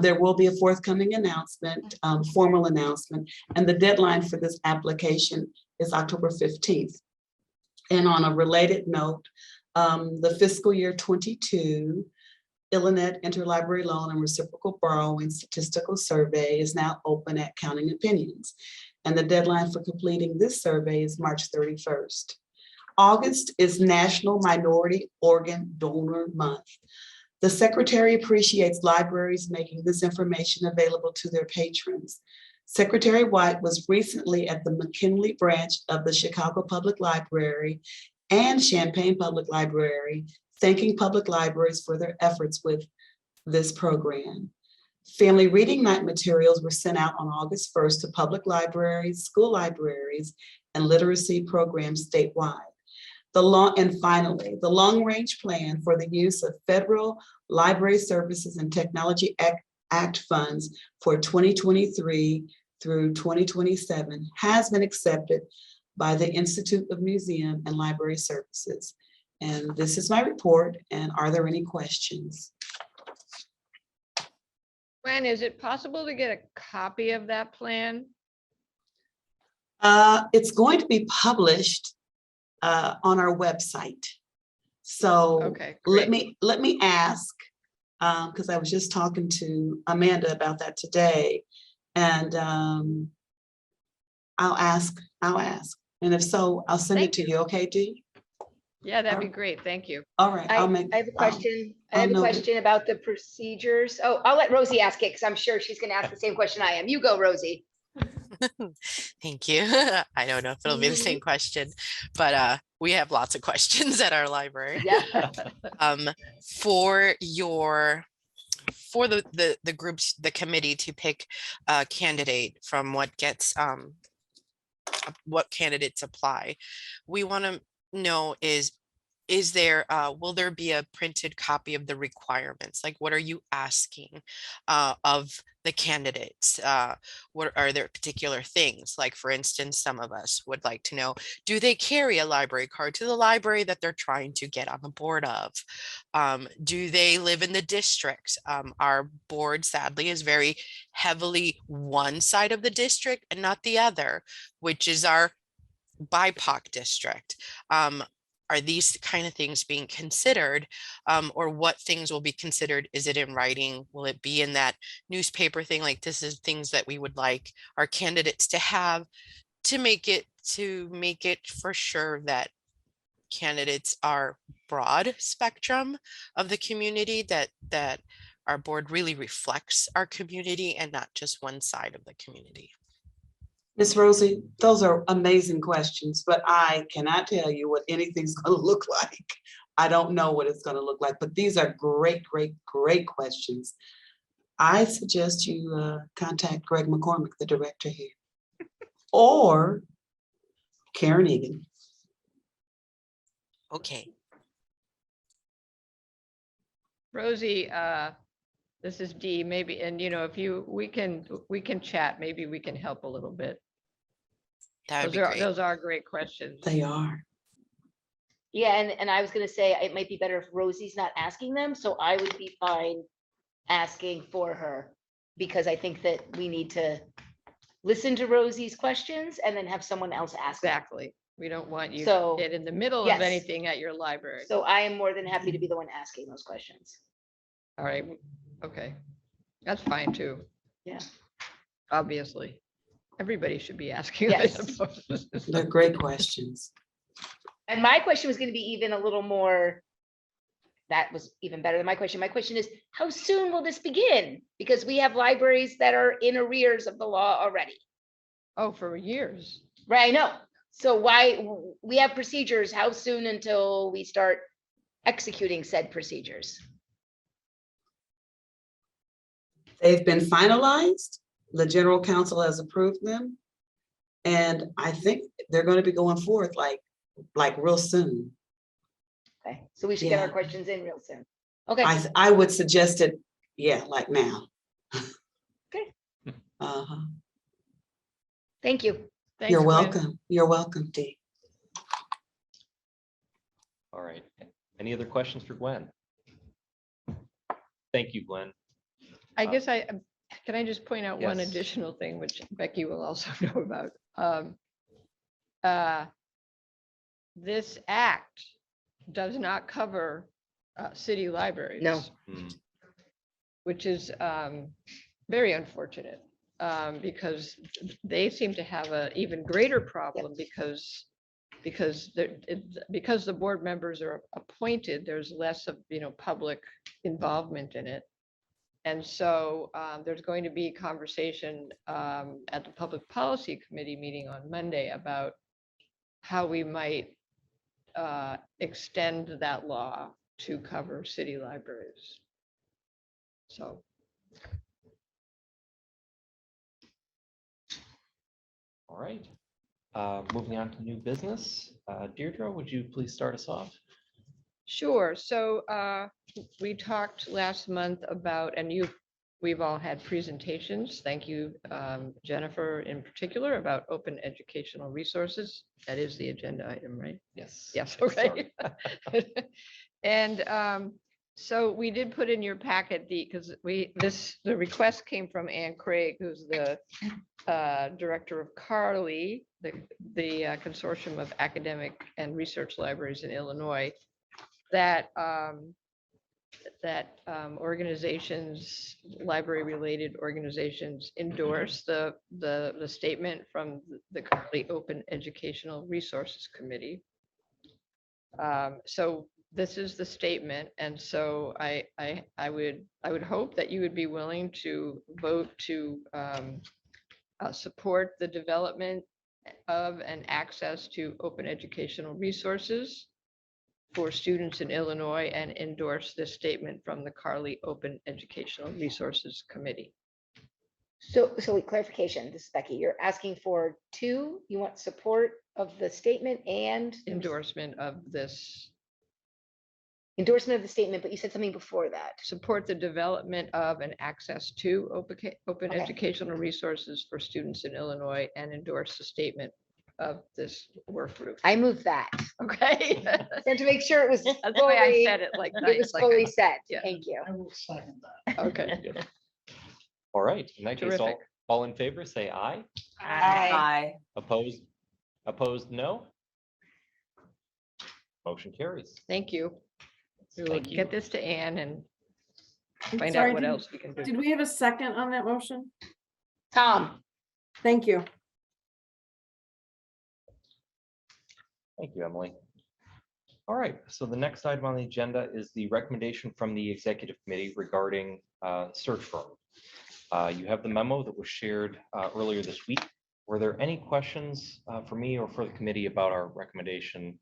There will be a forthcoming announcement, formal announcement, and the deadline for this application is October 15th. And on a related note, the fiscal year 22 Illinois Interlibrary Loan and Reciprocal Borrowing Statistical Survey is now open at Counting Opinions. And the deadline for completing this survey is March 31st. August is National Minority Organ Donor Month. The Secretary appreciates libraries making this information available to their patrons. Secretary White was recently at the McKinley branch of the Chicago Public Library and Champaign Public Library, thanking public libraries for their efforts with this program. Family Reading Night materials were sent out on August 1st to public libraries, school libraries, and literacy programs statewide. And finally, the long-range plan for the use of federal library services and technology Act funds for 2023 through 2027 has been accepted by the Institute of Museum and Library Services. And this is my report. And are there any questions?
Gwen, is it possible to get a copy of that plan?
It's going to be published on our website. So
Okay,
let me ask, because I was just talking to Amanda about that today, and I'll ask, and if so, I'll send it to you. Okay, Dee?
Yeah, that'd be great. Thank you.
All right.
I have a question. I have a question about the procedures. Oh, I'll let Rosie ask it because I'm sure she's going to ask the same question I am. You go, Rosie.
Thank you. I don't know if it'll be the same question, but we have lots of questions at our library.
Yeah.
For the groups, the committee to pick a candidate from what candidates apply, we want to know is there will there be a printed copy of the requirements? Like, what are you asking of the candidates? What are there particular things? Like, for instance, some of us would like to know, do they carry a library card to the library that they're trying to get on the board of? Do they live in the district? Our board, sadly, is very heavily one side of the district and not the other, which is our BIPOC district. Are these kind of things being considered, or what things will be considered? Is it in writing? Will it be in that newspaper thing? Like, this is things that we would like our candidates to have to make it for sure that candidates are broad spectrum of the community, that our board really reflects our community and not just one side of the community.
Miss Rosie, those are amazing questions, but I cannot tell you what anything's going to look like. I don't know what it's going to look like, but these are great, great, great questions. I suggest you contact Greg McCormick, the director here, or Karen Egan.
Okay.
Rosie, this is Dee, maybe, and if we can chat, maybe we can help a little bit.
That would be great.
Those are great questions.
They are.
Yeah, and I was going to say it might be better if Rosie's not asking them, so I would be fine asking for her, because I think that we need to listen to Rosie's questions and then have someone else ask them.
Exactly. We don't want you
So,
to get in the middle
yes.
of anything at your library.
So I am more than happy to be the one asking those questions.
All right. Okay. That's fine too.
Yeah.
Obviously. Everybody should be asking.
Yes.
They're great questions.
And my question was going to be even a little more that was even better than my question. My question is, how soon will this begin? Because we have libraries that are in arrears of the law already.
Oh, for years.
Right, I know. So why, we have procedures, how soon until we start executing said procedures?
They've been finalized. The general counsel has approved them. And I think they're going to be going forth like real soon.
Okay, so we should get our
Yeah.
questions in real soon. Okay,
I would suggest it, yeah, like now.
Okay.
Uh-huh.
thank you.
Thanks,
You're
Gwen.
welcome. You're welcome, Dee.
All right. Any other questions for Gwen? Thank you, Gwen.
I guess can I just point out one
Yes.
additional thing, which Becky will also know about? This act does not cover city libraries.
No.
Hmm.
Which is very unfortunate, because they seem to have an even greater problem because the board members are appointed, there's less of, public involvement in it. And so there's going to be conversation at the Public Policy Committee meeting on Monday about how we might extend that law to cover city libraries. So.
All right. Moving on to new business. Deirdre, would you please start us off?
Sure. So we talked last month about, and we've all had presentations. Thank you, Jennifer, in particular, about open educational resources. That is the agenda item, right?
Yes.
Yes. Okay. And so we did put in your packet because the request came from Ann Craig, who's the director of CARLI, the Consortium of Academic and Research Libraries in Illinois, that organizations, library-related organizations, endorse the statement from the CARLI Open Educational Resources Committee. So this is the statement, and so I would hope that you would be willing to vote to support the development of and access to open educational resources for students in Illinois and endorse this statement from the CARLI Open Educational Resources Committee.
So wait, clarification, this is Becky, you're asking for two, you want support of the statement and
Endorsement of this,
endorsement of the statement, but you said something before that.
support the development of and access to open
Okay.
educational resources for students in Illinois and endorse the statement of this work group.
I moved that.
Okay.
And to make sure it was
That's why I
fully,
said it like
it
nice,
was
like
fully
I-
said.
yeah.
Thank you.
I will second that.
Okay.
All right. In that case,
Terrific.
all in favor, say aye.
Aye.
Opposed, no. Motion carries.
Thank you. We will
Thank you.
get this to Ann and
I'm
find
sorry,
out what
did-
else we can do.
Did we have a second on that motion?
Tom,
Thank you.
Thank you, Emily. All right, so the next item on the agenda is the recommendation from the executive committee regarding search firm. You have the memo that was shared earlier this week. Were there any questions for me or for the committee about our recommendation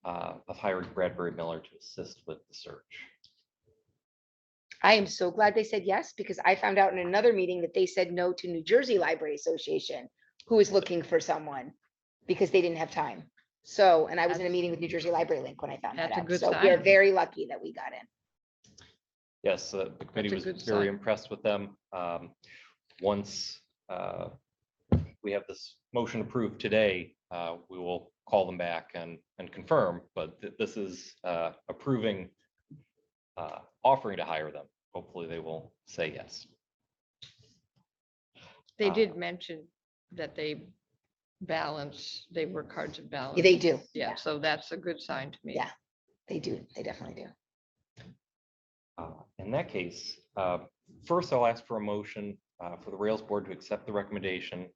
of hiring Bradbury Miller to assist with the search?
I am so glad they said yes, because I found out in another meeting that they said no to New Jersey Library Association, who is looking for someone because they didn't have time. So, and I was in a meeting with New Jersey Library Link when I found that
That's a
out.
good
So we are
sign.
very lucky that we got in.
Yes, the committee
That's a
was
good
very
sign.
impressed with them. Once we have this motion approved today, we will call them back and confirm, but this is approving, offering to hire them. Hopefully they will say yes.
They did mention that they work hard to balance.
They do.
Yeah, so that's a good sign to me.
Yeah. They do. They definitely do.
In that case, first I'll ask for a motion for the Rails Board to accept the recommendation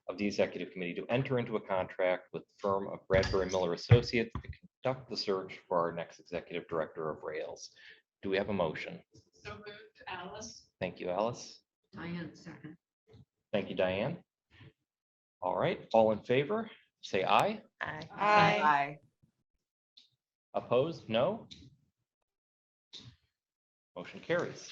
of the Executive Committee to enter into a contract with the firm of Bradbury Miller Associates to conduct the search for our next executive director of Rails. Do we have a motion?
So moved, Alice.
Thank you, Alice.
Diane, second.
Thank you, Diane. All right, all in favor, say aye.
Aye.
Opposed, no. Motion carries.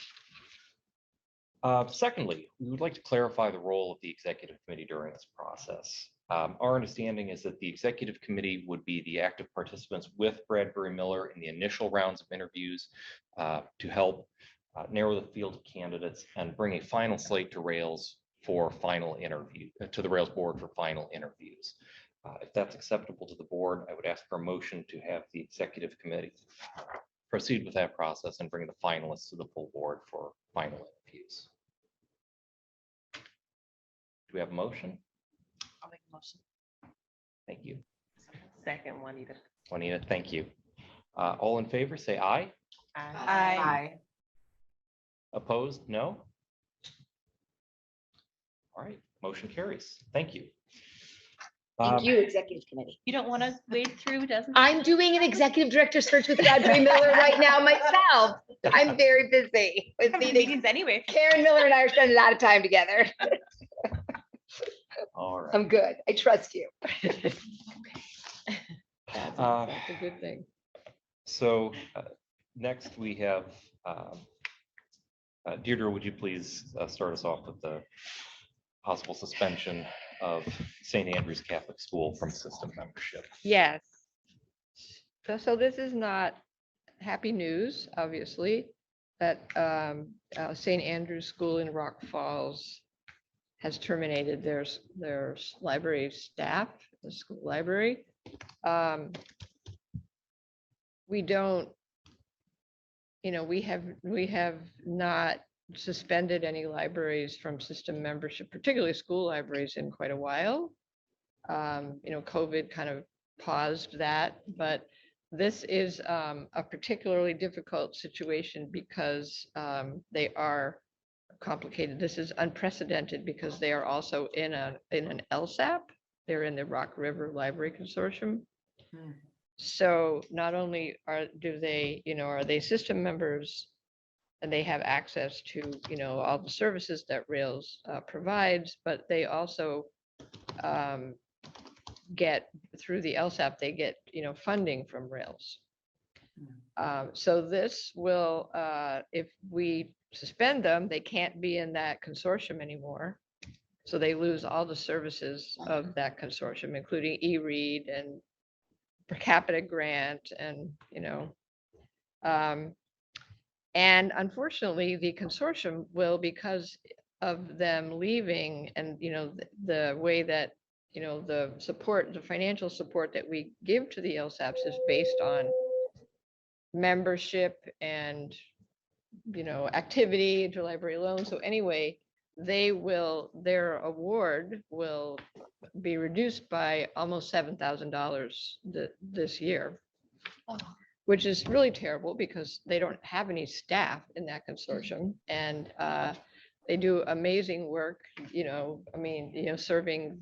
Secondly, we would like to clarify the role of the executive committee during this process. Our understanding is that the executive committee would be the active participants with Bradbury Miller in the initial rounds of interviews to help narrow the field of candidates and bring a final slate to Rails for final interview, to the Rails board for final interviews. If that's acceptable to the board, I would ask for a motion to have the executive committee proceed with that process and bring the finalists to the full board for final interviews. Do we have a motion?
I'll make a motion.
Thank you.
Second, Juanita.
Juanita, thank you. All in favor, say aye.
Aye.
Opposed, no. All right, motion carries. Thank you.
Thank you, Executive Committee.
You don't want to wade through, doesn't?
I'm doing an executive director search with Bradbury Miller right now myself. I'm very busy with meetings.
Meetings anyway.
Karen Miller and I are spending a lot of time together.
All right.
I'm good. I trust you.
That's a good thing.
So next we have, Deirdre, would you please start us off with the possible suspension of St. Andrew's Catholic School from system membership?
Yes. So this is not happy news, obviously, that St. Andrew's School in Rock Falls has terminated their library staff, the school library. We don't, we have not suspended any libraries from system membership, particularly school libraries, in quite a while. COVID kind of paused that, but this is a particularly difficult situation because they are complicated. This is unprecedented because they are also in an LSAP. They're in the Rock River Library Consortium. So not only are they system members, and they have access to, all the services that Rails provides, but they also get, through the LSAP, they get, funding from Rails. So this will, if we suspend them, they can't be in that consortium anymore. So they lose all the services of that consortium, including e-read and per capita grant and, and unfortunately, the consortium will, because of them leaving and, the way that, the support, the financial support that we give to the LSAPs is based on membership and, activity, interlibrary loans. So anyway, their award will be reduced by almost $7,000 this year. Which is really terrible because they don't have any staff in that consortium, and they do amazing work, serving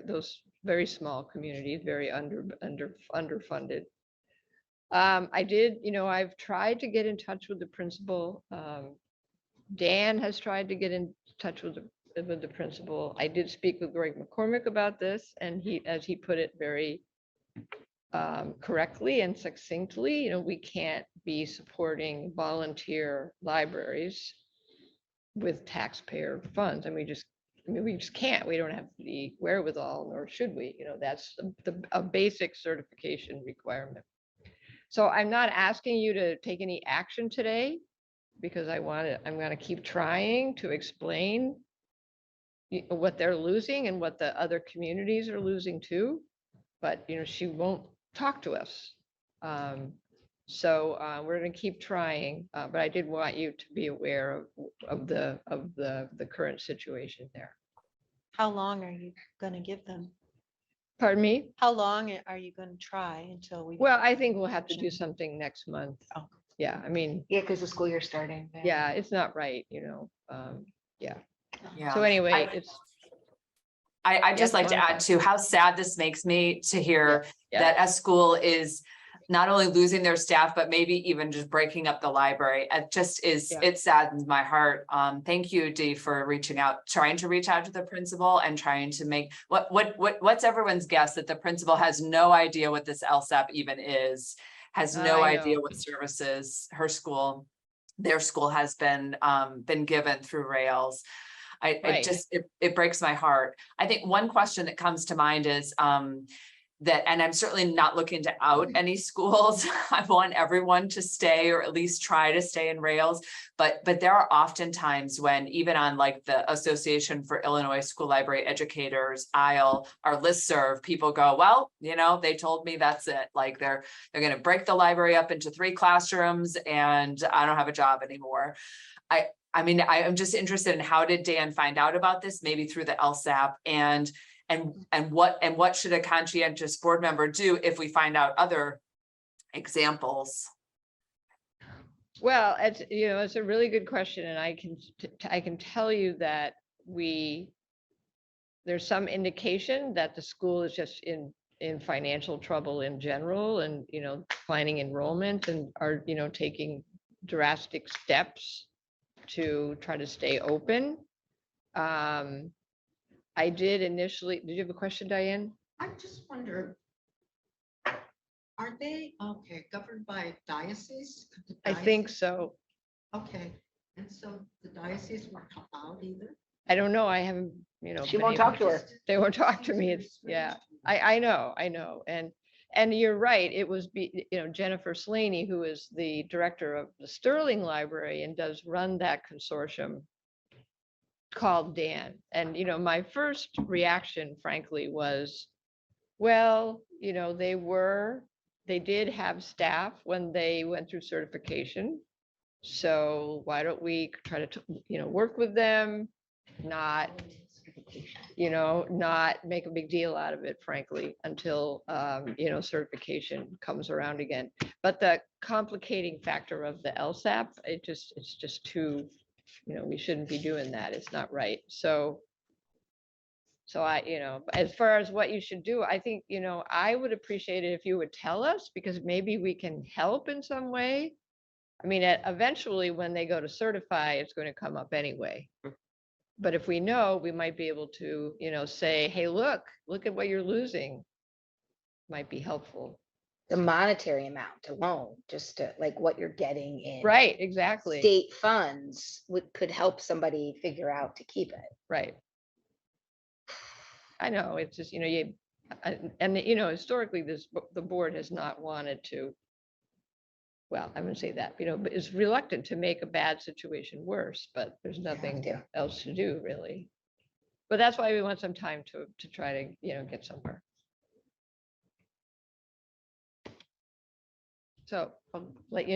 those very small communities, very underfunded. I've tried to get in touch with the principal. Dan has tried to get in touch with the principal. I did speak with Greg McCormick about this, and he, as he put it very correctly and succinctly, we can't be supporting volunteer libraries with taxpayer funds. And we just can't. We don't have the wherewithal, nor should we. That's a basic certification requirement. So I'm not asking you to take any action today because I'm going to keep trying to explain what they're losing and what the other communities are losing too. But she won't talk to us. So we're going to keep trying, but I did want you to be aware of the current situation there.
How long are you going to give them?
Pardon me?
How long are you going to try until we?
Well, I think we'll have to do something next month.
Oh.
Yeah,
Yeah, because the school year's starting.
yeah, it's not right, yeah.
Yeah.
So anyway,
I'd just
Yes,
like to
Monica.
add to how sad this makes me to hear
Yeah.
that a school is not only losing their staff, but maybe even just breaking up the library. It just is,
Yeah.
it saddens my heart. Thank you, Dee, for trying to reach out to the principal and trying to make, what's everyone's guess that the principal has no idea what this LSAP even is, has no
I
idea
know.
what services their school has been given through Rails.
Right.
It breaks my heart. I think one question that comes to mind is, that, and I'm certainly not looking to out any schools. I want everyone to stay, or at least try to stay in Rails. But there are often times when, even on like the Association for Illinois School Library Educators aisle, our listserv, people go, well, you know, they told me that's it. Like they're going to break the library up into 3 classrooms and I don't have a job anymore. I mean, I'm just interested in, how did Dan find out about this? Maybe through the LSAP, and what should a conscientious board member do if we find out other examples?
Well, it's a really good question, and I can tell you that there's some indication that the school is just in financial trouble in general, and declining enrollment, and are taking drastic steps to try to stay open. I did initially. Did you have a question, Diane?
I just wonder, are they, governed by diocese? Could the
I think
diocese-
so.
Okay, and so the diocese won't help out either?
I don't know. I haven't,
She
been
won't
able
talk to her.
They won't talk to me.
Seems
It's,
very
yeah,
strange.
I know. And you're right. It was, Jennifer Slaney, who is the director of the Sterling Library and does run that consortium, called Dan. And, my first reaction, frankly, was, well, they did have staff when they went through certification. So why don't we try to, work with them, not make a big deal out of it, frankly, until, certification comes around again. But the complicating factor of the LSAP, it's just too, we shouldn't be doing that. It's not right. So I, as far as what you should do, I think, I would appreciate it if you would tell us, because maybe we can help in some way. I mean, eventually when they go to certify, it's going to come up anyway. But if we know, we might be able to, say, hey, look at what you're losing. Might be helpful.
The monetary amount alone, just to like what you're getting in.
Right, exactly.
State funds could help somebody figure out to keep it.
Right. I know, it's just, historically, the board has not wanted to, well, I wouldn't say that, but is reluctant to make a bad situation worse, but there's nothing
to.
else to do, really. But that's why we want some time to try to, get somewhere. So I'll let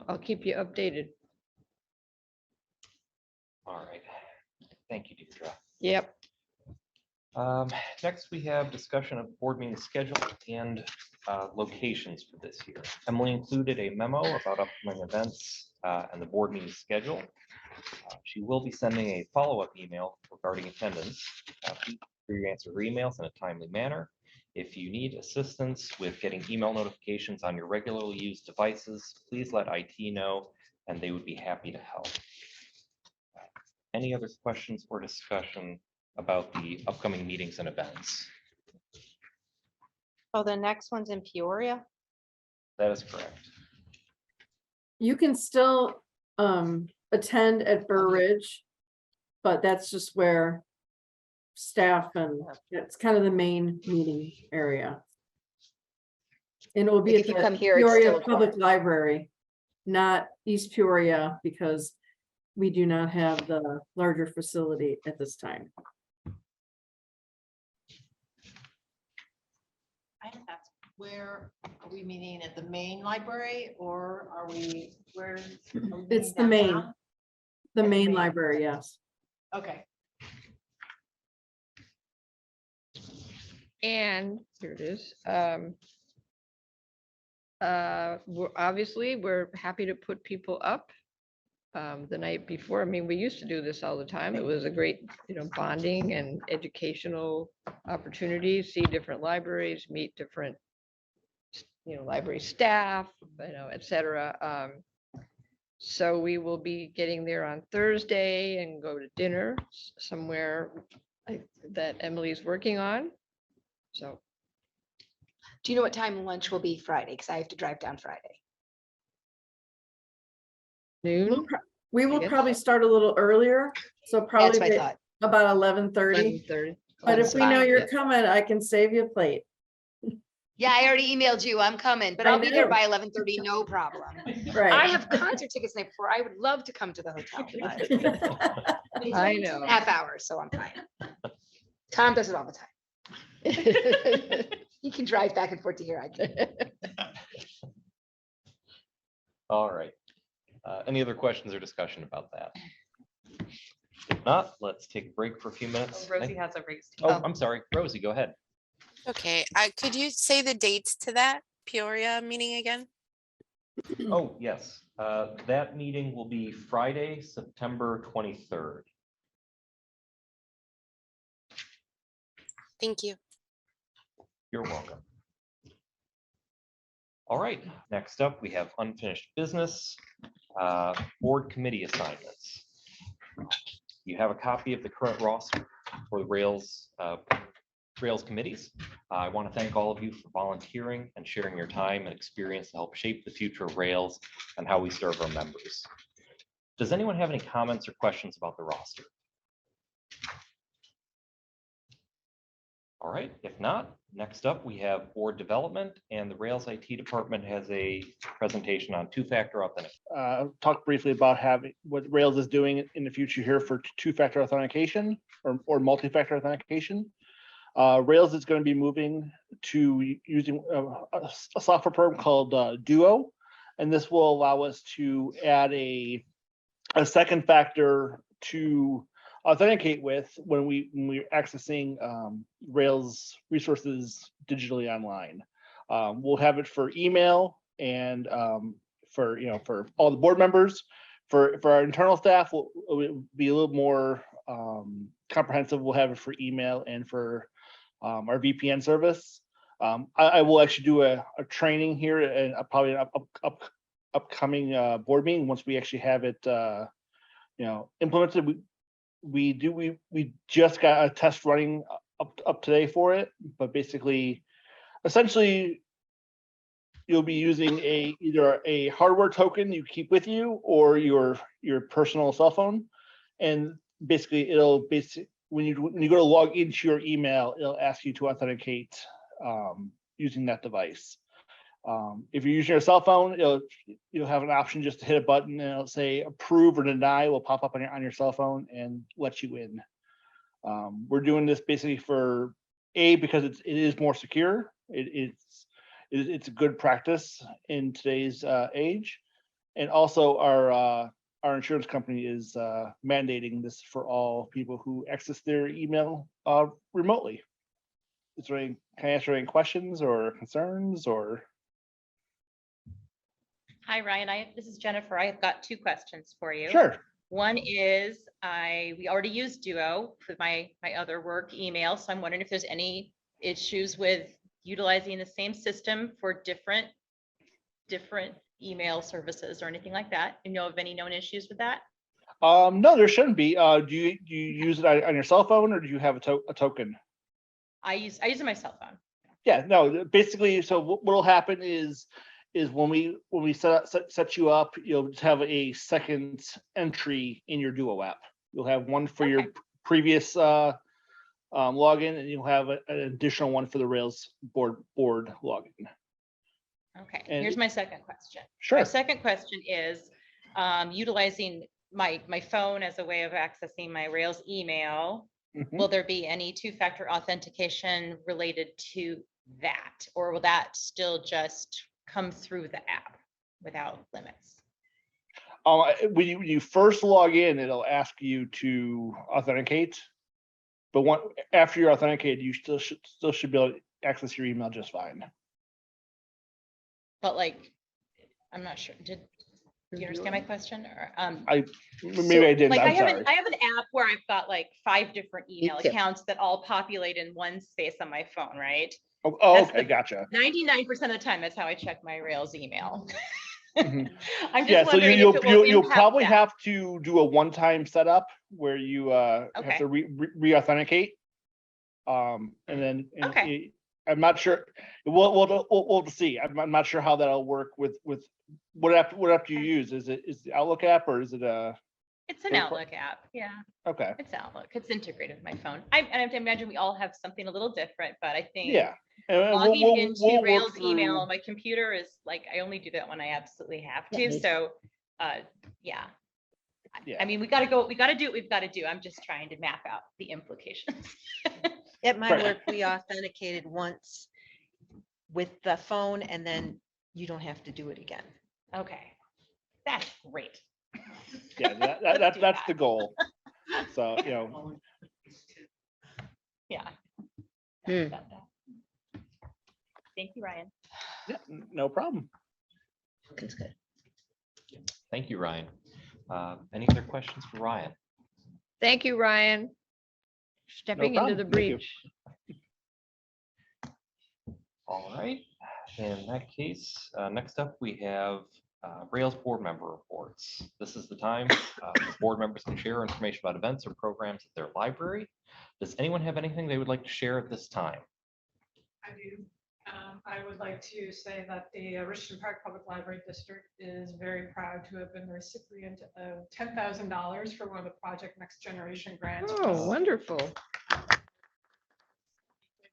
I'll keep you updated.
All right. Thank you, Deirdre.
Yep.
Next, we have discussion of board meeting schedule and locations for this year. Emily included a memo about upcoming events and the board meeting schedule. She will be sending a follow-up email regarding attendance. Please answer emails in a timely manner. If you need assistance with getting email notifications on your regularly used devices, please let IT know, and they would be happy to help. Any other questions or discussion about the upcoming meetings and events?
Oh, the next one's in Peoria.
That is correct.
You can still attend at Burr Ridge, but that's just where staff, and it's kind of the main meeting area. And it will be
Like
at
if you
the
come here, it's
Peoria
still a
Public
quorum.
Library, not East Peoria, because we do not have the larger facility at this time.
That's where, are we meeting at the main library, or are we, where?
It's the main, the main library, yes.
Okay.
And here it is. We're happy to put people up the night before. I mean, we used to do this all the time. It was a great, bonding and educational opportunity, see different libraries, meet different library staff, et cetera. So we will be getting there on Thursday and go to dinner somewhere that Emily's working on. So
Do you know what time lunch will be Friday? Because I have to drive down Friday.
noon.
We will
guess.
probably start a little earlier, so
That's
probably
what I
get
thought.
about 11:30.
11:30.
But if
That's
we know
fine.
you're coming, I can save you a plate.
Yeah, I already emailed you. I'm coming, but
I
I'll be there
know.
by 11:30, no problem. I
Right.
have concert tickets the night before. I would love to come to the hotel, but it's
I
only
know.
2.5 hours, so I'm fine. Tom does it all the time. He can drive back and forth to here. I can.
All right. Any other questions or discussion about that? If not, let's take a break for a few minutes.
Rosie has a raised.
Oh, I'm sorry. Rosie, go ahead.
Okay, could you say the dates to that Peoria meeting again?
Oh, yes. That meeting will be Friday, September 23rd.
Thank you.
You're welcome. All right, next up, we have unfinished business, board committee assignments. You have a copy of the current roster for the Rails committees. I want to thank all of you for volunteering and sharing your time and experience to help shape the future of Rails and how we serve our members. Does anyone have any comments or questions about the roster? All right, if not, next up we have board development, and the Rails IT department has a presentation on two-factor authentication.
Talk briefly about what Rails is doing in the future here for two-factor authentication or multi-factor authentication. Rails is going to be moving to using a software program called Duo, and this will allow us to add a second factor to authenticate with when we're accessing Rails resources digitally online. We'll have it for email and for all the board members. For our internal staff, will be a little more comprehensive. We'll have it for email and for our VPN service. I will actually do a training here and probably an upcoming board meeting once we actually have it implemented. We just got a test running up today for it, but basically, essentially, you'll be using either a hardware token you keep with you or your personal cell phone, and basically when you go to log into your email, it'll ask you to authenticate using that device. If you're using your cell phone, you'll have an option just to hit a button and it'll say approve or deny will pop up on your cell phone and let you in. We're doing this basically because it is more secure. It's a good practice in today's age, and also our insurance company is mandating this for all people who access their email remotely. Can I answer any questions or concerns or?
Hi, Ryan. This is Jennifer. I've got two questions for you.
Sure.
One is we already use Duo for my other work email. So I'm wondering if there's any issues with utilizing the same system for different email services or anything like that. You know of any known issues with that?
No, there shouldn't be. Do you use it on your cell phone or do you have a token?
I use it on my cell phone.
Yeah, no, basically, so what will happen is when we set you up, you'll just have a second entry in your Duo app. You'll have one for your previous login, and you'll have an additional one for the Rails board login.
Okay,
And
here's my second question.
Sure.
My second question is utilizing my phone as a way of accessing my Rails email.
Mhm.
Will there be any two-factor authentication related to that? Or will that still just come through the app without limits?
When you first log in, it'll ask you to authenticate, but after you're authenticated, you still should be able to access your email just fine.
But I'm not sure. Did you understand my question? Or
Maybe I didn't.
I
I'm sorry.
have an app where I've got 5 different email
too.
accounts that all populate in one space on my phone, right?
Oh,
That's
okay,
the-
gotcha.
99% of the time, that's how I check my Rails email.
Mhm.
I'm
Yeah,
just
so
wondering if it will
you'll
impact
probably
that.
have to do a one-time setup where you have
Okay.
to re-authenticate. And then
Okay.
I'm not sure. We'll see. I'm not sure how that'll work with what app do you use? Is the Outlook app or is it a?
It's an
third par-
Outlook app. Yeah,
Okay.
it's Outlook. It's integrated with my phone. And I have to imagine we all have something a little different, but I think
Yeah. And
logging into
work
Rails
through-
email on my computer is like, I only do that when I absolutely have
Yeah,
to.
me too.
So, yeah.
Yeah.
I mean, we gotta go, we gotta do what we've gotta do. I'm just trying to map out the implications.
At my
Right.
work, we authenticated once with the phone and then you don't have to do it again.
Okay, that's great.
Yeah,
Let's
that's
do
that's
that.
the goal. So, you know,
Yeah.
Hmm.
Got that. Thank you, Ryan.
yeah, no problem.
That's good.
Thank you, Ryan. Any other questions for Ryan?
Thank you, Ryan. Stepping into
problem.
the
Thank you.
breach.
All right, in that case, next up, we have Rails board member reports. This is the time board members can share information about events or programs at their library. Does anyone have anything they would like to share at this time?
I do. I would like to say that the Richmond Park Public Library District is very proud to have been the recipient of $10,000 for one of the Project Next Generation grants. which
Oh,
is
wonderful.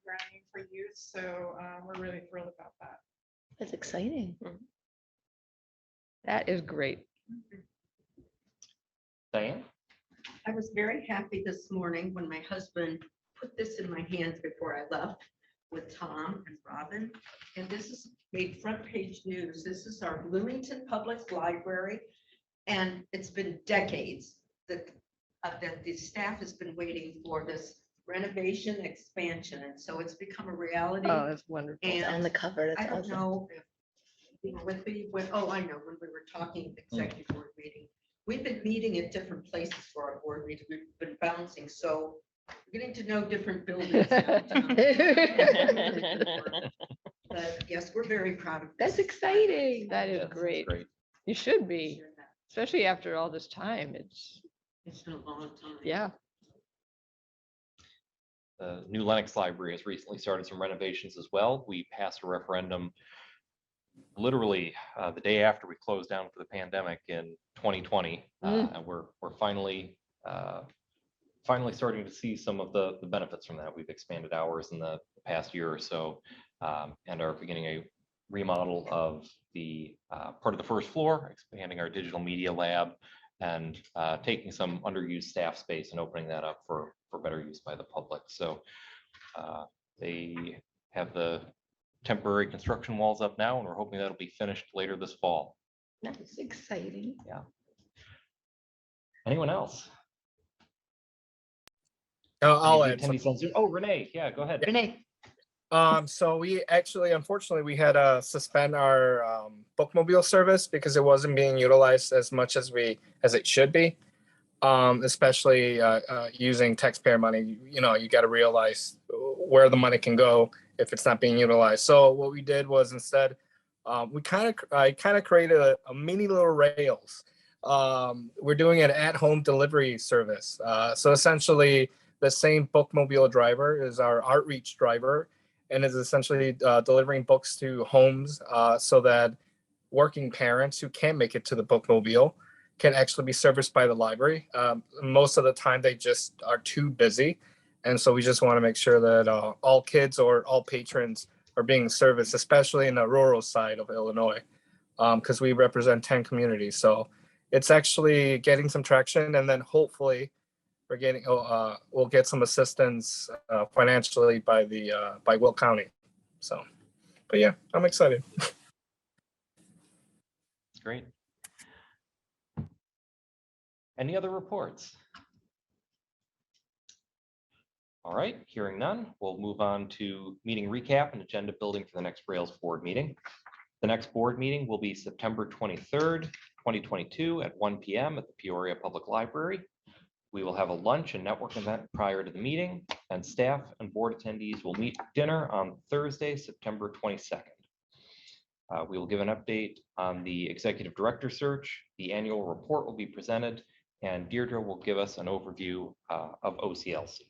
granting for youth. So we're really thrilled about that.
That's exciting.
That is great.
Diane?
I was very happy this morning when my husband put this in my hands before I left with Tom and Robin. And this is made front page news. This is our Bloomington Public Library. And it's been decades that the staff has been waiting for this renovation expansion. And so it's become a reality.
Oh, that's wonderful.
It's on
And
the cover.
I
That's
don't
awesome.
know if you were with me when, oh, I know, when we were talking executive board meeting. We've been meeting at different places for our board meetings. We've been bouncing, so we're getting to know different buildings now, Tom. But yes, we're very proud of
That's
this.
exciting. That is
Yes, that's
great. You should be, especially after all this time. It's,
It's been a long time.
yeah.
The new Lennox Library has recently started some renovations as well. We passed a referendum literally the day after we closed down for the pandemic in 2020. And we're finally starting to see some of the benefits from that. We've expanded hours in the past year or so and are beginning a remodel of the part of the first floor, expanding our digital media lab and taking some underused staff space and opening that up for better use by the public. So they have the temporary construction walls up now, and we're hoping that'll be finished later this fall.
That's exciting.
Yeah. Anyone else?
I'll
Any
add
attendees on Zoom? Oh, Renee, yeah, go ahead.
Renee.
So we actually, unfortunately, we had to suspend our bookmobile service because it wasn't being utilized as much as it should be. Especially using taxpayer money. You know, you got to realize where the money can go if it's not being utilized. So what we did was instead, I kind of created a mini little Rails. We're doing an at-home delivery service. So essentially, the same bookmobile driver is our outreach driver, and is essentially delivering books to homes so that working parents who can't make it to the bookmobile can actually be serviced by the library. Most of the time, they just are too busy. And so we just want to make sure that all kids or all patrons are being serviced, especially in the rural side of Illinois, because we represent 10 communities. So it's actually getting some traction, and then hopefully we'll get some assistance financially by Will County. So, but yeah, I'm excited.
Great. Any other reports? All right, hearing none, we'll move on to meeting recap and agenda building for the next Rails board meeting. The next board meeting will be September 23rd, 2022 at 1 p.m. at the Peoria Public Library. We will have a lunch and network event prior to the meeting. And staff and board attendees will meet for dinner on Thursday, September 22nd. We will give an update on the executive director search. The annual report will be presented, and Deirdre will give us an overview of OCLC.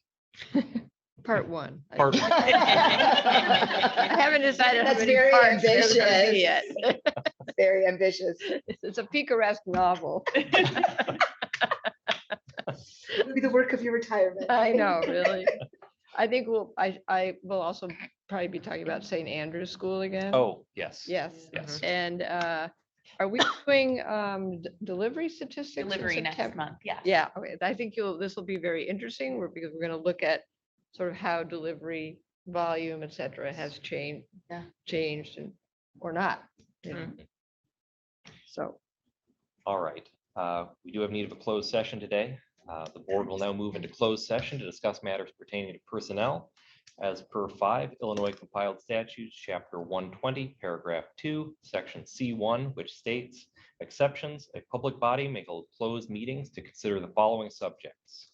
Part one.
Part one.
I haven't decided how
That's
many
very
parts there's gonna
ambitious.
be yet.
Very ambitious.
It's a picaresque novel.
It'll be the work of your retirement.
I know, really. I think I will also probably be talking about St. Andrew's School again.
Oh, yes.
Yes.
Yes.
And are we doing delivery statistics? in
Delivery next
September?
month, yeah.
Yeah, okay. I think this will be very interesting because we're gonna look at sort of how delivery volume, et cetera, has changed,
Yeah.
changed and, or not. you know. So,
All right. We do have need of a closed session today. The board will now move into closed session to discuss matters pertaining to personnel as per 5 Illinois compiled statutes, chapter 120, paragraph 2, section C1, which states exceptions, a public body may hold closed meetings to consider the following subjects.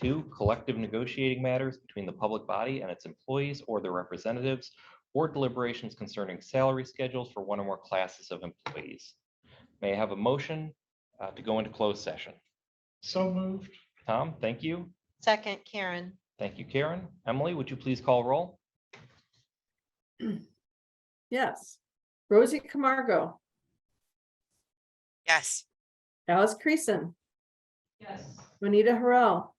2, collective negotiating matters between the public body and its employees or their representatives, or deliberations concerning salary schedules for one or more classes of employees. May I have a motion to go into closed session?
So moved.
Tom, thank you.
Second, Karen.
Thank you, Karen. Emily, would you please call roll?
Yes. Rosie Camargo,
Yes.
Alice Creason,
Yes.
Juanita Harrell,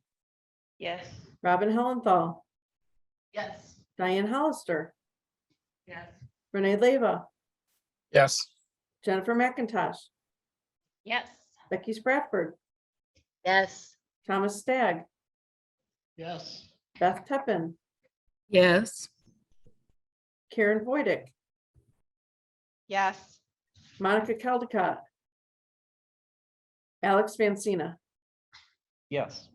Yes.
Robin Hellenthal,
Yes.
Diane Hollister,
Yes.
Renee Leva,
Yes.
Jennifer McIntosh,
Yes.
Becky Spratford,
Yes.
Thomas Stagg,
Yes.
Beth Teppen,
yes.
Karen Voidick,
Yes.
Monica Caldecott, Alex Vancina.
Yes.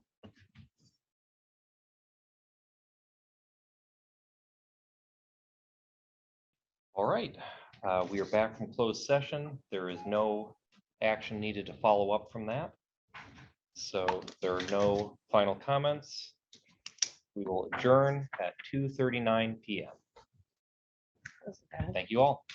All right, we are back from closed session. There is no action needed to follow up from that. So if there are no final comments, we will adjourn at 2:39 p.m. Thank you all.